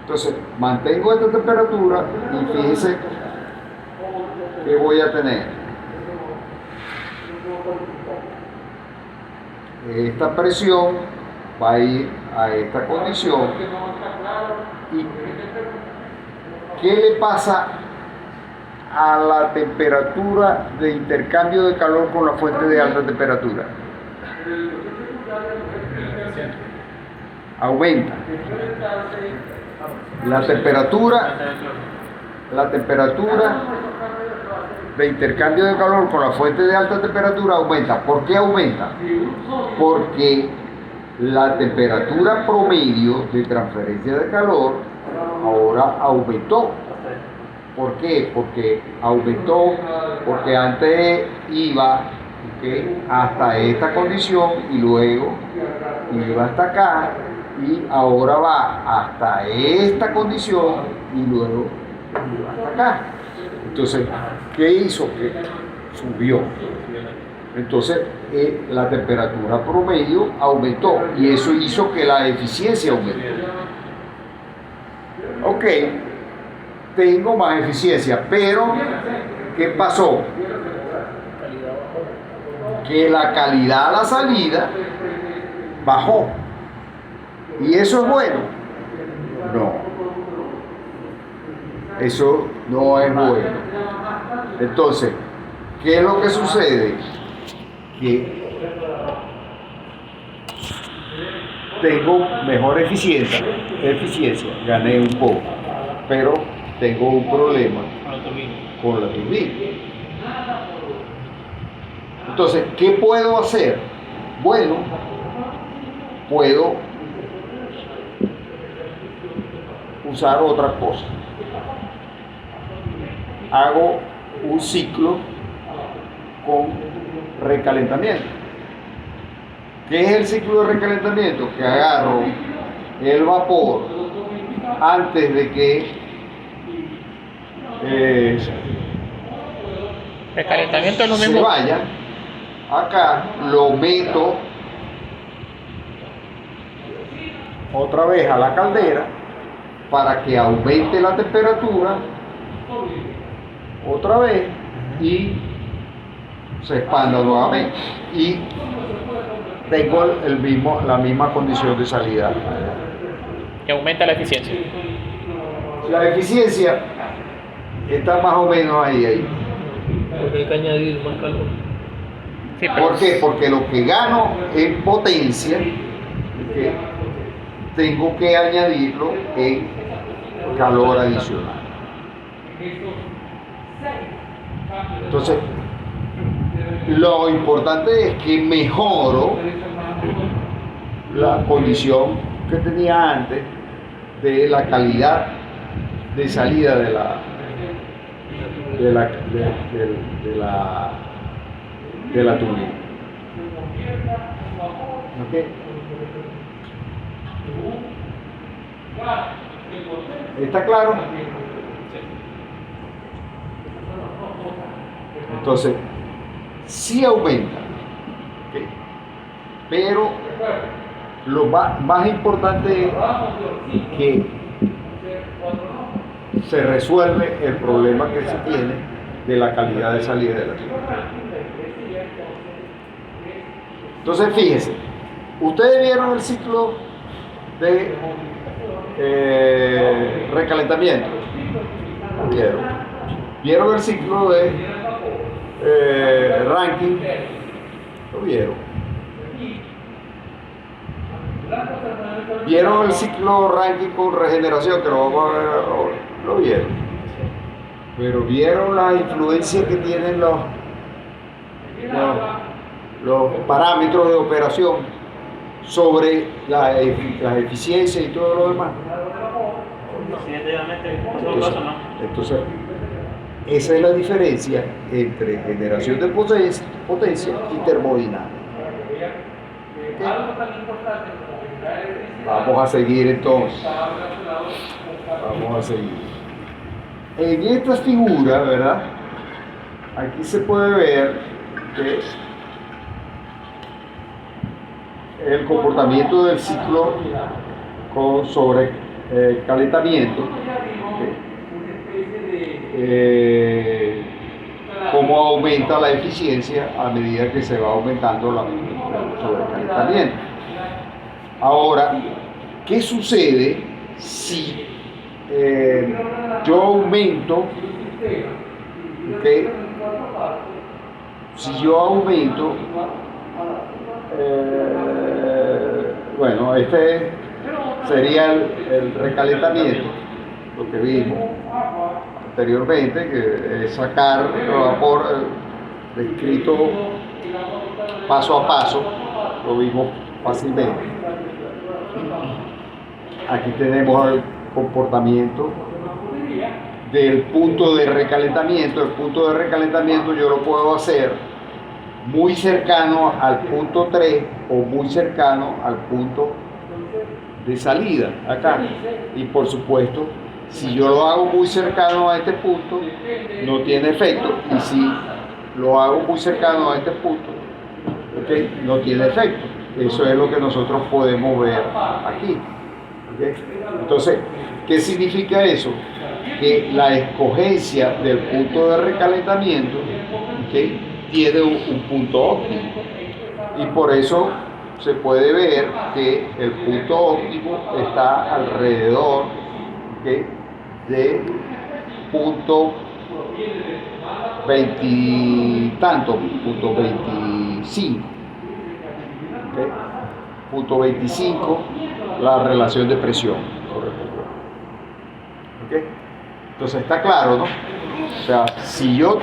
Entonces, mantengo esta temperatura y fíjense que voy a tener. Esta presión va a ir a esta condición. ¿Y qué le pasa a la temperatura de intercambio de calor con la fuente de alta temperatura? Aumenta. La temperatura de intercambio de calor con la fuente de alta temperatura aumenta. ¿Por qué aumenta? Porque la temperatura promedio de transferencia de calor ahora aumentó. ¿Por qué? Porque aumentó, porque antes iba hasta esta condición y luego iba hasta acá y ahora va hasta esta condición y luego iba hasta acá. Entonces, ¿qué hizo? Que subió. Entonces, la temperatura promedio aumentó y eso hizo que la eficiencia aumentó. Ok, tengo más eficiencia, pero ¿qué pasó? Que la calidad a la salida bajó. ¿Y eso es bueno? No. Eso no es bueno. Entonces, ¿qué es lo que sucede? Que tengo mejor eficiencia, gané un poco, pero tengo un problema con la turbina. Entonces, ¿qué puedo hacer? Bueno, puedo usar otra cosa. Hago un ciclo con recalentamiento. ¿Qué es el ciclo de recalentamiento? Que agarro el vapor antes de que el calentamiento es lo se mismo. vaya. Acá lo meto otra vez a la caldera para que aumente la temperatura otra vez y se expanda nuevamente y tengo la misma condición de salida. Que aumenta la eficiencia. La eficiencia está más o menos ahí. Porque hay que añadir más calor. Sí, pero ¿Por qué? Porque lo que gano en potencia, ¿ok?, tengo que añadirlo en calor adicional. Entonces, lo importante es que mejoro la condición que tenía antes de la calidad de salida de la turbina. ¿Ok? ¿Está claro? Entonces, sí aumenta, ¿ok?, pero lo más importante es que se resuelve el problema que se tiene de la calidad de salida de la turbina. Entonces, fíjense, ustedes vieron el ciclo de recalentamiento. ¿Vieron el ciclo de Rankine? ¿Lo vieron? ¿Vieron el ciclo Rankine con regeneración, que lo vamos a ver ahora? ¿Lo vieron? Pero ¿vieron la influencia que tienen los parámetros de operación sobre las eficiencias y todo lo demás. Definitivamente, paso por paso, ¿no? Entonces, esa es la diferencia entre generación de potencia y termodinámica. Vamos a seguir entonces. Vamos a seguir. En esta figura, ¿verdad? Aquí se puede ver que el comportamiento del ciclo sobre calentamiento, cómo aumenta la eficiencia a medida que se va aumentando el sobrecalentamiento. Ahora, ¿qué sucede si yo aumento, si yo aumento, bueno, este sería el recalentamiento, lo que vimos anteriormente, que es sacar el vapor descrito paso a paso, lo vimos fácilmente. Aquí tenemos el comportamiento del punto de recalentamiento. El punto de recalentamiento yo lo puedo hacer muy cercano al punto 3 o muy cercano al punto de salida, acá. Y por supuesto, si yo lo hago muy cercano a este punto, no tiene efecto. Y si lo hago muy cercano a este punto, ¿okay?, no tiene efecto. Eso es lo que nosotros podemos ver aquí. ¿Okay? Entonces, ¿qué significa eso? Que la escogencia del punto de recalentamiento, ¿okay?, tiene un punto óptimo. Y por eso se puede ver que el punto óptimo está alrededor, ¿okay?, de punto 20 y tanto, punto 25. ¿Okay? Punto 25, la relación de presión. ¿Okay? Entonces está claro, ¿no? O sea, si yo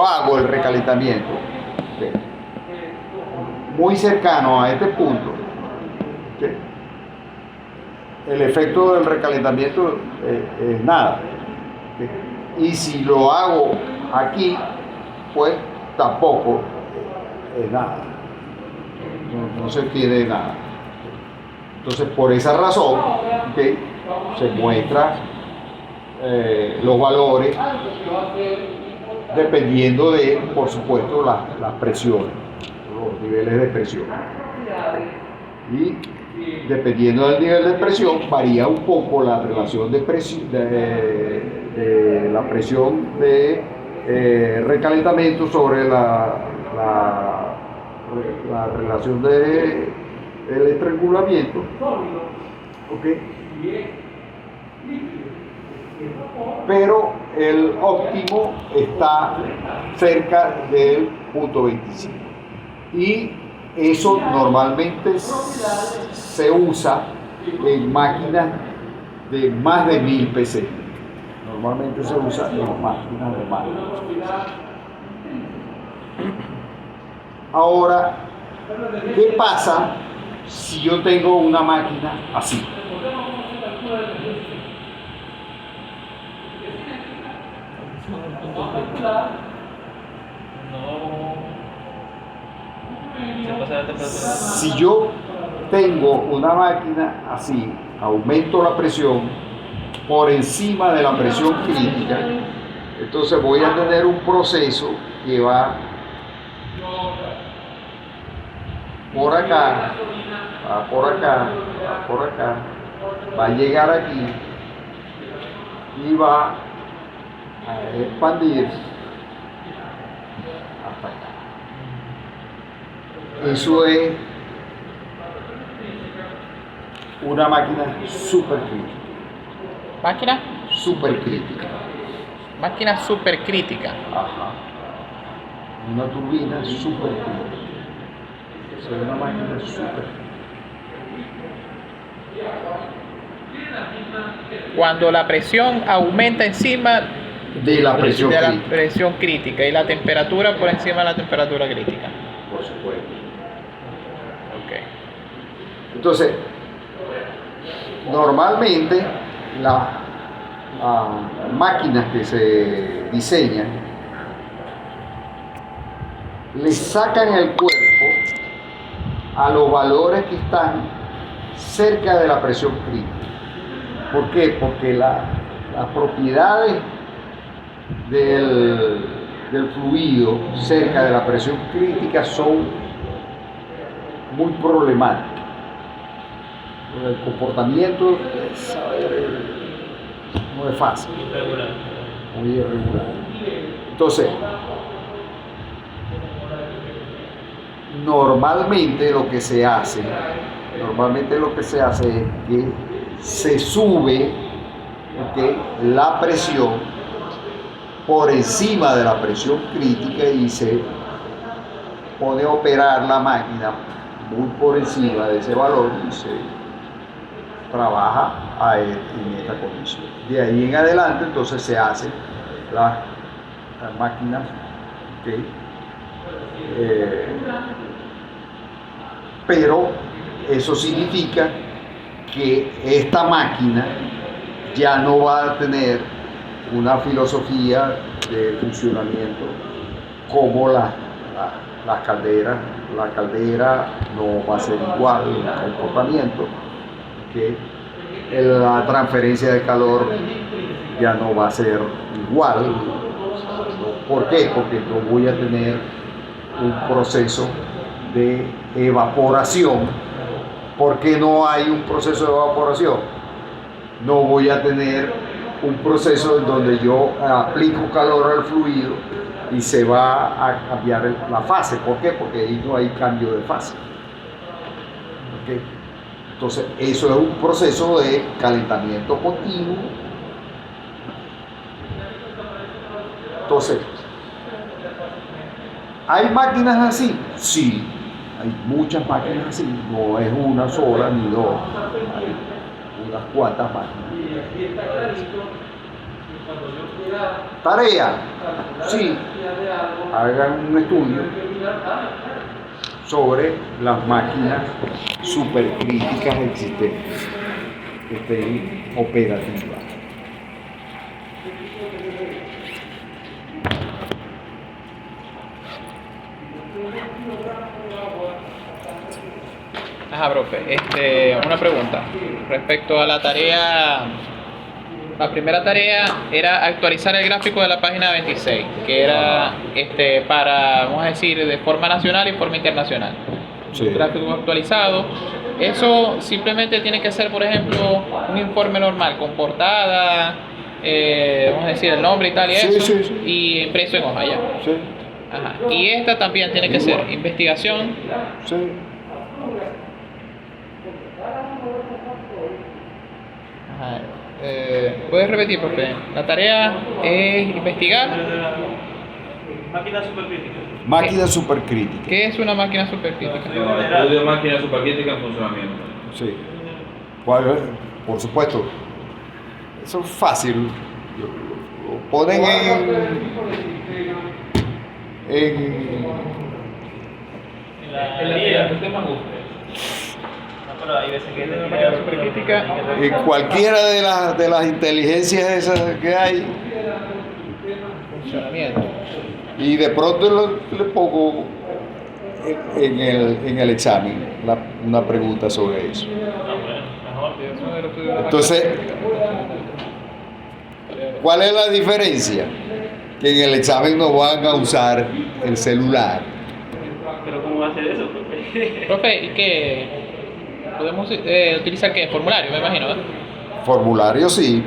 hago el recalentamiento, ¿okay?, muy cercano a este punto, ¿okay?, el efecto del recalentamiento es nada. ¿Okay? Y si lo hago aquí, pues tampoco es nada. No se tiene nada. Entonces, por esa razón, ¿okay?, se muestra los valores dependiendo de, por supuesto, las presiones, los niveles de presión. Y dependiendo del nivel de presión, varía un poco la relación de presión, de la presión de recalentamiento sobre la relación del estrangulamiento. ¿Okay? Pero el óptimo está cerca del punto 25. Y eso normalmente se usa en máquinas de más de 1000 psi. Normalmente se usa en máquinas de más de 1000 psi. Ahora, ¿qué pasa si yo tengo una máquina así? Si yo tengo una máquina así, aumento la presión por encima de la presión crítica, entonces voy a tener un proceso que va por acá, va por acá, va por acá, va a llegar aquí y va a expandir hasta acá. Eso es una máquina supercrítica. ¿Máquina? Supercrítica. Máquina supercrítica. Ajá. Una turbina supercrítica. Es una máquina supercrítica. Cuando la presión aumenta encima de la presión de la crítica, presión crítica y la temperatura por encima de la temperatura crítica. por supuesto. Ok. Entonces, normalmente las máquinas que se diseñan le sacan el cuerpo a los valores que están cerca de la presión crítica. ¿Por qué? Porque las propiedades del fluido cerca de la presión crítica son muy problemáticas. El comportamiento no es fácil, Irregular. muy irregular. Entonces, normalmente lo que se hace es que se sube, ¿ok?, la presión por encima de la presión crítica y se pone a operar la máquina muy por encima de ese valor y se trabaja en esta condición. De ahí en adelante entonces se hacen las máquinas, ¿ok? Pero eso significa que esta máquina ya no va a tener una filosofía de funcionamiento como las calderas. La caldera no va a ser igual el comportamiento, que la transferencia de calor ya no va a ser igual. ¿Por qué? Porque no voy a tener un proceso de evaporación. ¿Por qué no hay un proceso de evaporación? No voy a tener un proceso en donde yo aplico calor al fluido y se va a cambiar la fase. ¿Por qué? Porque ahí no hay cambio de fase. ¿Okay? Entonces, eso es un proceso de calentamiento continuo. Entonces, ¿hay máquinas así? Sí, hay muchas máquinas así. No es una sola ni dos. Hay unas cuantas máquinas. Tarea. Sí, hagan un estudio sobre las máquinas supercríticas existentes que estén operativas. Ajá, profe. Una pregunta respecto a la tarea. La primera tarea era actualizar el gráfico de la página 26, que era para, vamos a decir, de forma nacional y forma internacional. Sí. Un gráfico actualizado. Eso simplemente tiene que ser, por ejemplo, un informe normal, con portada, vamos a decir, el nombre y tal y Sí, eso, sí, sí. y impreso en hoja ya. Sí, Ajá. Y esta también tiene que ser investigación. sí. Ajá. ¿Puedes repetir, profe? La tarea es investigar. Máquina supercrítica. Máquina supercrítica. ¿Qué es una máquina supercrítica? No, estudio de máquina supercrítica en funcionamiento. Sí. Por supuesto. Eso es fácil. Lo ponen en En la guía. el tema gusta. No, pero hay veces que Una máquina supercrítica. en cualquiera de las inteligencias esas que hay. Funcionamiento. Y de pronto le pongo en el examen una pregunta sobre eso. Entonces, ¿cuál es la diferencia? Que en el examen no van a usar el celular. Pero ¿cómo va a hacer eso, profe? Profe, ¿y qué? ¿Podemos utilizar qué? Formulario, me imagino, ¿verdad? Formulario sí,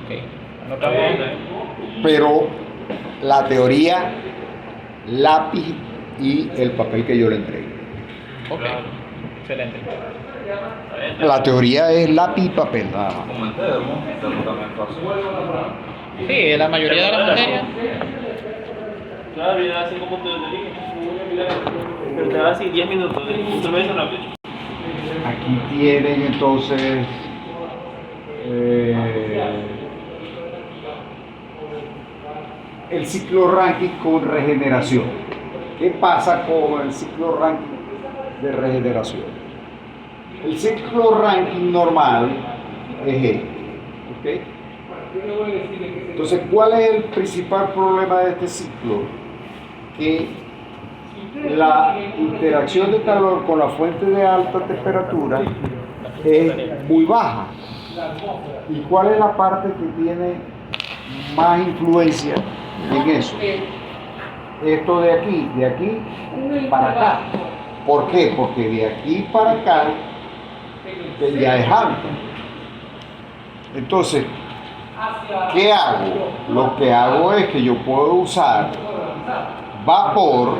Ok. Anotamos. pero la teoría, lápiz y el papel que yo le entregué. Ok. Excelente. La teoría es lápiz y papel, nada más. Como el termo también fácil. Sí, la mayoría de las materias. Claro, ya 5 puntos de línea. Pero te da así 10 minutos. Tú ves rápido. Aquí tienen entonces el ciclo Rankine con regeneración. ¿Qué pasa con el ciclo Rankine de regeneración? El ciclo Rankine normal es este, ¿ok? Entonces, ¿cuál es el principal problema de este ciclo? Que la interacción de calor con la fuente de alta temperatura es muy baja. ¿Y cuál es la parte que tiene más influencia en eso? Esto de aquí para acá. ¿Por qué? Porque de aquí para acá ya es alto. Entonces, ¿qué hago? Lo que hago es que yo puedo usar vapor,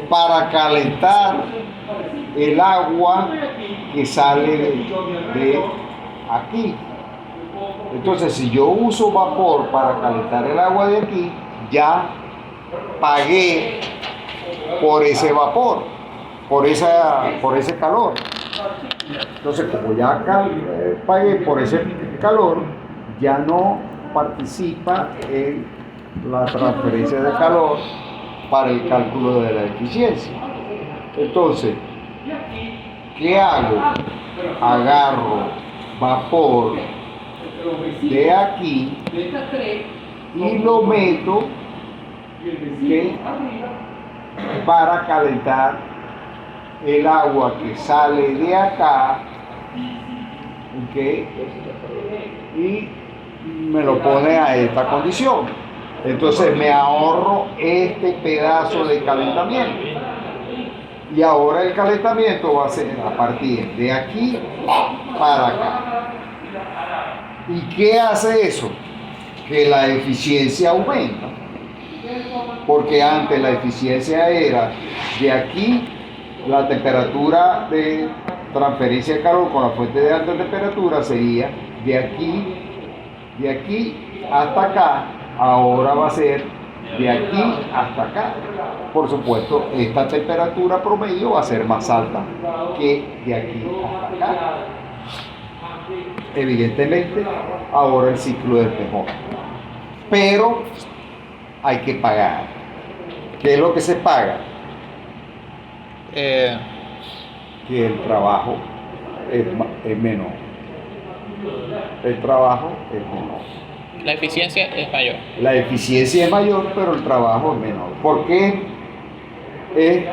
para calentar el agua que sale de aquí. Entonces, si yo uso vapor para calentar el agua de aquí, ya pagué por ese vapor, por ese calor. Entonces, como ya pagué por ese calor, ya no participa en la transferencia de calor para el cálculo de la eficiencia. Entonces, ¿qué hago? Agarro vapor de aquí y lo meto para calentar el agua que sale de acá, y me lo pone a esta condición. Entonces me ahorro este pedazo de calentamiento. Y ahora el calentamiento va a ser a partir de aquí para acá. ¿Y qué hace eso? Que la eficiencia aumenta. Porque antes la eficiencia era de aquí, la temperatura de transferencia de calor con la fuente de alta temperatura sería de aquí hasta acá. Ahora va a ser de aquí hasta acá. Por supuesto, esta temperatura promedio va a ser más alta que de aquí hasta acá. Evidentemente, ahora el ciclo es mejor. Pero hay que pagar. ¿Qué es lo que se paga? Que el trabajo es menor. El trabajo es menor. La eficiencia es mayor. La eficiencia es mayor, pero el trabajo es menor. ¿Por qué es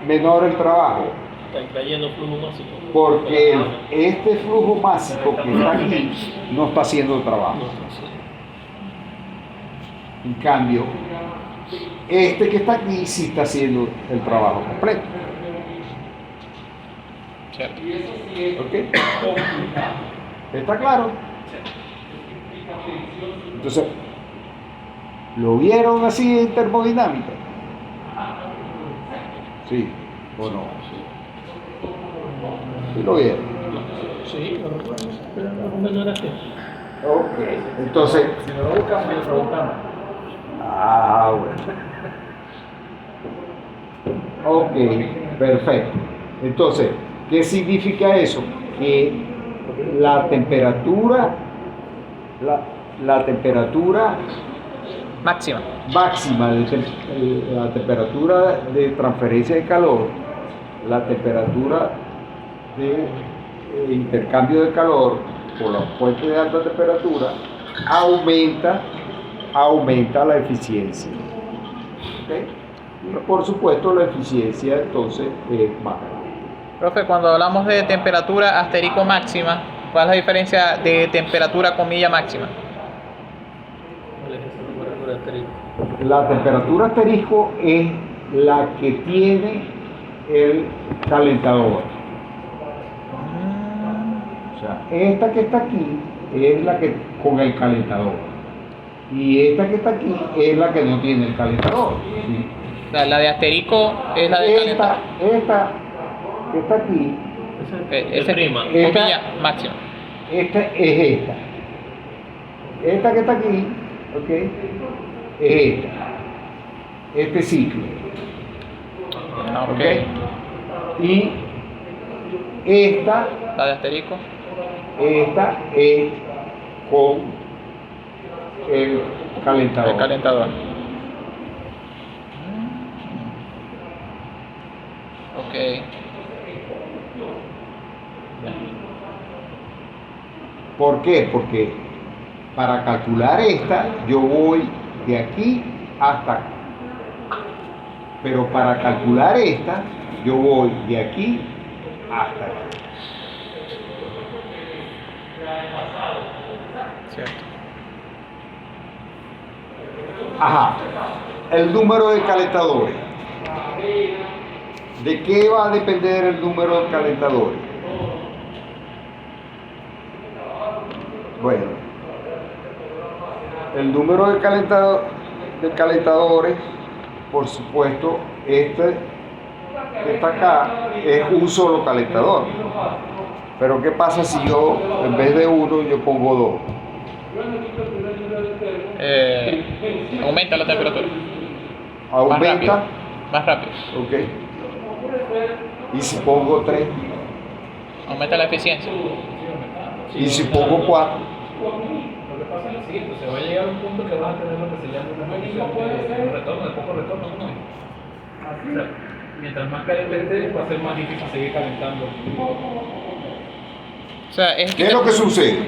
menor el trabajo? Está trayendo flujo másico. Porque este flujo másico que está aquí no está haciendo el trabajo. En cambio, este que está aquí sí está haciendo el trabajo completo. Cierto. ¿Ok? ¿Está claro? Entonces, ¿lo vieron así en termodinámica? Sí, o no. ¿Sí lo vieron? Sí, pero no era así. Ok, entonces... Si no lo buscamos, lo preguntamos. Ah, bueno. Ok, perfecto. Entonces, ¿qué significa eso? Que la temperatura Máxima. máxima, la temperatura de transferencia de calor, la temperatura de intercambio de calor por la fuente de alta temperatura, aumenta la eficiencia. ¿Okay? Y por supuesto la eficiencia entonces es más grande. Profe, cuando hablamos de temperatura asterisco máxima, ¿cuál es la diferencia de temperatura comilla máxima? ¿Cuál es esa temperatura asterisco? La temperatura asterisco es la que tiene el calentador. O sea, esta que está aquí es la que con el calentador. Y esta que está aquí es la que no tiene el calentador. ¿Sí? La de asterisco es la de calentador. Esta que está aquí, Ese prima. comilla máxima. esta es esta. Esta que está aquí, ¿ok? Es esta. Este ciclo. Ok. ¿Ok? Y esta, La de asterisco. Esta es con el calentador. El calentador. Ok. ¿Por qué? Porque para calcular esta, yo voy de aquí hasta acá. Pero para calcular esta, yo voy de aquí hasta acá. Cierto. Ajá. El número de calentadores. ¿De qué va a depender el número de calentadores? Bueno, el número de calentadores, por supuesto, este que está acá es un solo calentador. Pero ¿qué pasa si yo, en vez de uno, yo pongo dos? Aumenta la temperatura. Aumenta. Más rápido. Ok. ¿Y si pongo 3? Aumenta la eficiencia. ¿Y si pongo 4? Lo que pasa es lo siguiente, se va a llegar a un punto que vas a tener lo que se llama una condición de retorno, de poco retorno, ¿no? O sea, mientras más caliente esté, va a ser más difícil seguir calentando. O sea, es ¿Qué es lo que sucede?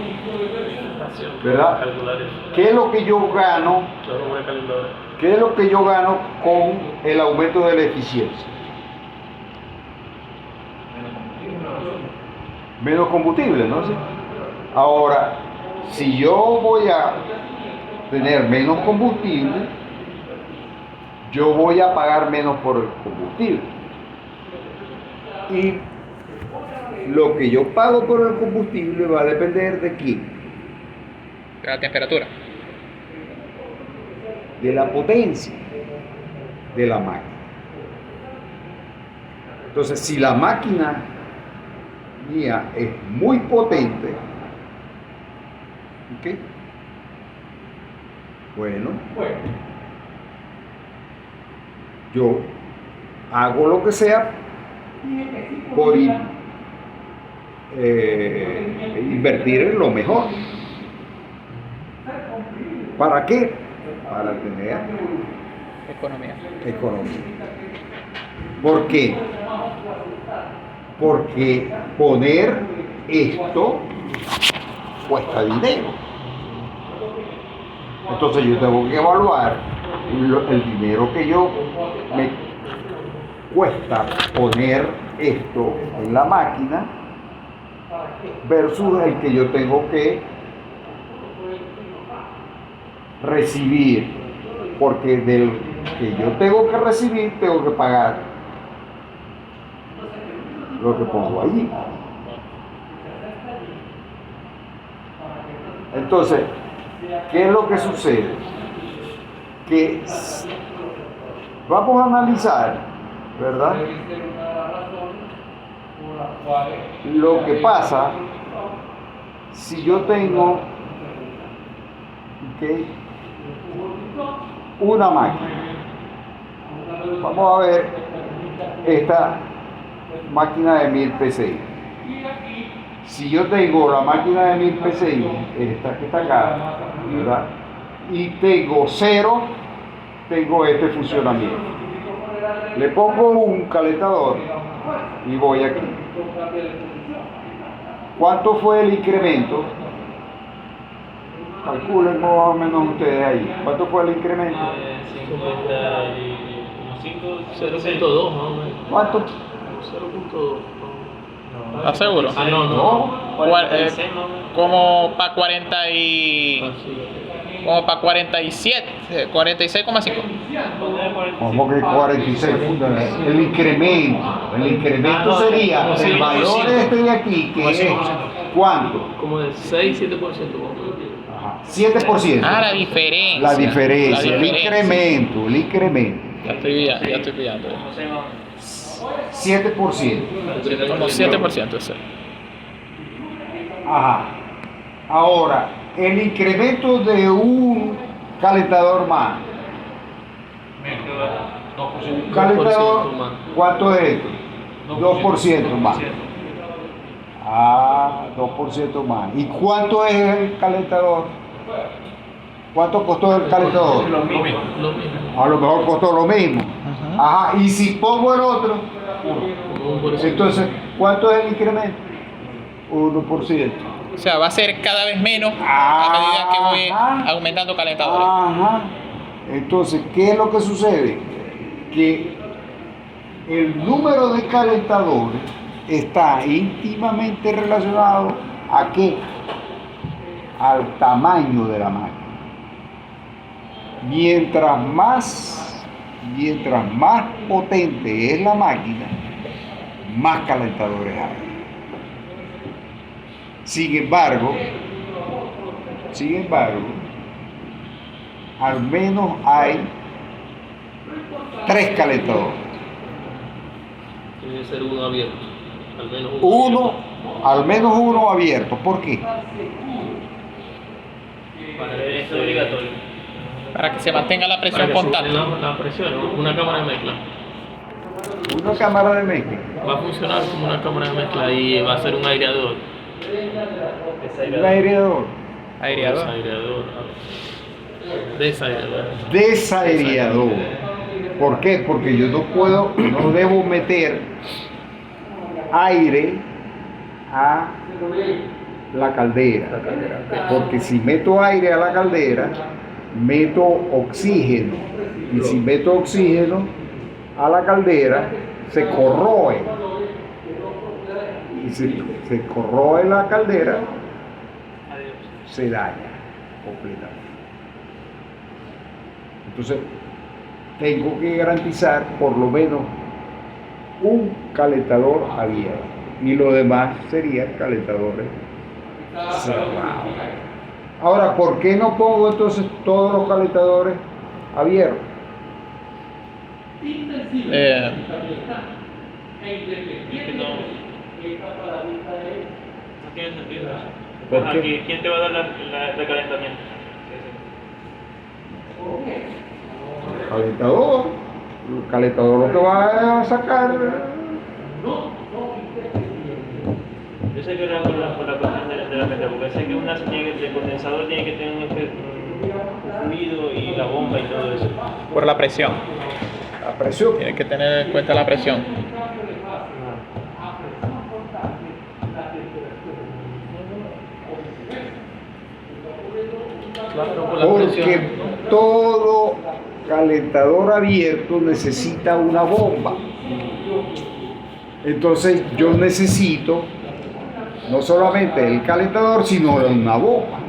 ¿Verdad? Calcular eso. ¿Qué es lo que yo gano? Solo voy a calentador. ¿Qué es lo que yo gano con el aumento de la eficiencia? Menos combustible, ¿no? ¿Sí? Ahora, si yo voy a tener menos combustible, yo voy a pagar menos por el combustible. Y lo que yo pago por el combustible va a depender de quién, la temperatura. de la potencia de la máquina. Entonces, si la máquina mía es muy potente, ¿ok? Bueno, yo hago lo que sea por invertir en lo mejor. ¿Para qué? Para tener Economía. economía. ¿Por qué? Porque poner esto cuesta dinero. Entonces yo tengo que evaluar el dinero que me cuesta poner esto en la máquina versus el que yo tengo que recibir, porque del que yo tengo que recibir tengo que pagar lo que pongo allí. Entonces, ¿qué es lo que sucede? Que vamos a analizar, ¿verdad? Lo que pasa si yo tengo una máquina. Vamos a ver esta máquina de 1000 PSI. Si yo tengo la máquina de 1000 PSI, esta que está acá, ¿verdad? Y tengo 0, tengo este funcionamiento. Le pongo un calentador y voy aquí. ¿Cuánto fue el incremento? Calculen más o menos ustedes ahí. ¿Cuánto fue el incremento? 0.2 más o menos. ¿Cuánto? 0.2. ¿Estás seguro? Ah, no. Cuar- 46 más o menos. Como para 40 y... Como para 47, 46,5. Como que 46 puntos. El incremento sería el valor este de aquí, que es ¿cuánto? Como de 6-7%. Ajá, 7%. La diferencia. La diferencia, el diferencia. incremento. Ya estoy pillando. 7%. Como 7%, sí. Ajá. Ahora, el incremento de un calentador más. Un calentador, ¿cuánto es esto? 2% más. Ah, 2% más. ¿Y cuánto es el calentador? ¿Cuánto costó el calentador? Lo mismo. A lo mejor costó lo mismo. Ajá, y si pongo el otro, entonces, ¿cuánto es el incremento? 1%. O sea, va a ser cada vez menos a medida que voy Ajá. aumentando calentadores. Ajá. Entonces, ¿qué es lo que sucede? Que el número de calentadores está íntimamente relacionado ¿a qué? Al tamaño de la máquina. Mientras más potente es la máquina, más calentadores hay. Sin embargo, al menos hay 3 calentadores. Tiene que ser uno abierto. Al menos Uno abierto. ¿Por qué? Es obligatorio. Para que se mantenga la presión Para que constante. suba la presión, una cámara de mezcla. Una cámara de mezcla. Va a funcionar como una cámara de mezcla y va a ser un aireador. Un aireador. Aireador. Desaireador. ¿Por qué? Porque yo no debo meter aire a la caldera. Porque si meto aire a la caldera, meto oxígeno. Y si meto oxígeno a la caldera, se corroe. Y si se corroe la caldera, se daña completamente. Entonces, tengo que garantizar por lo menos un calentador abierto. Y lo demás serían calentadores cerrados. Ahora, ¿por qué no pongo entonces todos los calentadores abiertos? No tiene sentido eso. ¿Por qué? Aquí, ¿quién te va a dar el recalentamiento? El calentador lo que va a sacar. Yo sé que era por la cuestión de la mezcla, porque sé que el condensador tiene que tener un fluido y la bomba y todo eso. Por la presión. La presión. Tiene que tener en cuenta la presión. Claro, por la Porque presión. todo calentador abierto necesita una bomba. Entonces yo necesito no solamente el calentador, sino una bomba.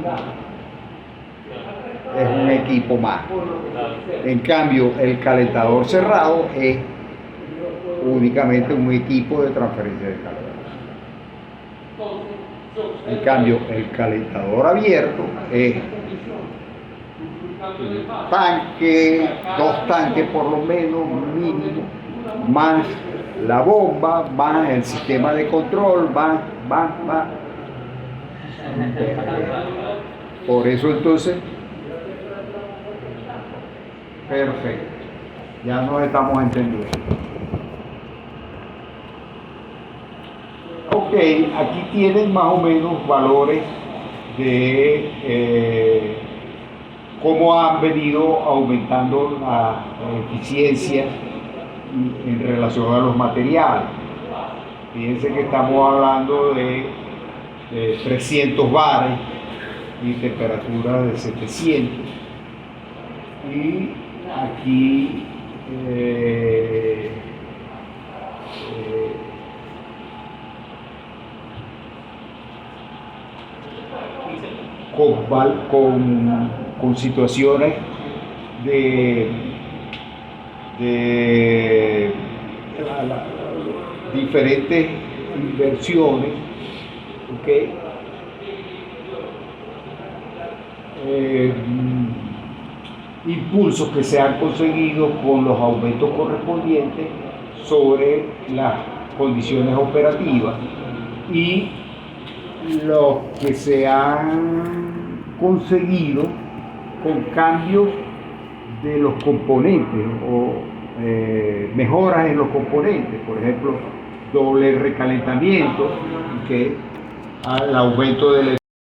Es un equipo más. En cambio, el calentador cerrado es únicamente un equipo de transferencia de calor. En cambio, el calentador abierto es un tanque, 2 tanques por lo menos, mínimo, más la bomba, más el sistema de control, más. Por eso entonces, perfecto, ya nos estamos entendiendo. Ok, aquí tienen más o menos valores de cómo han venido aumentando la eficiencia en relación a los materiales. Fíjense que estamos hablando de 300 bares y temperatura de 700. Y aquí con situaciones de diferentes inversiones, ¿okay? Impulsos que se han conseguido con los aumentos correspondientes sobre las condiciones operativas y los que se han conseguido con cambios de los componentes o mejoras en los componentes, por ejemplo, doble recalentamiento, que al aumento del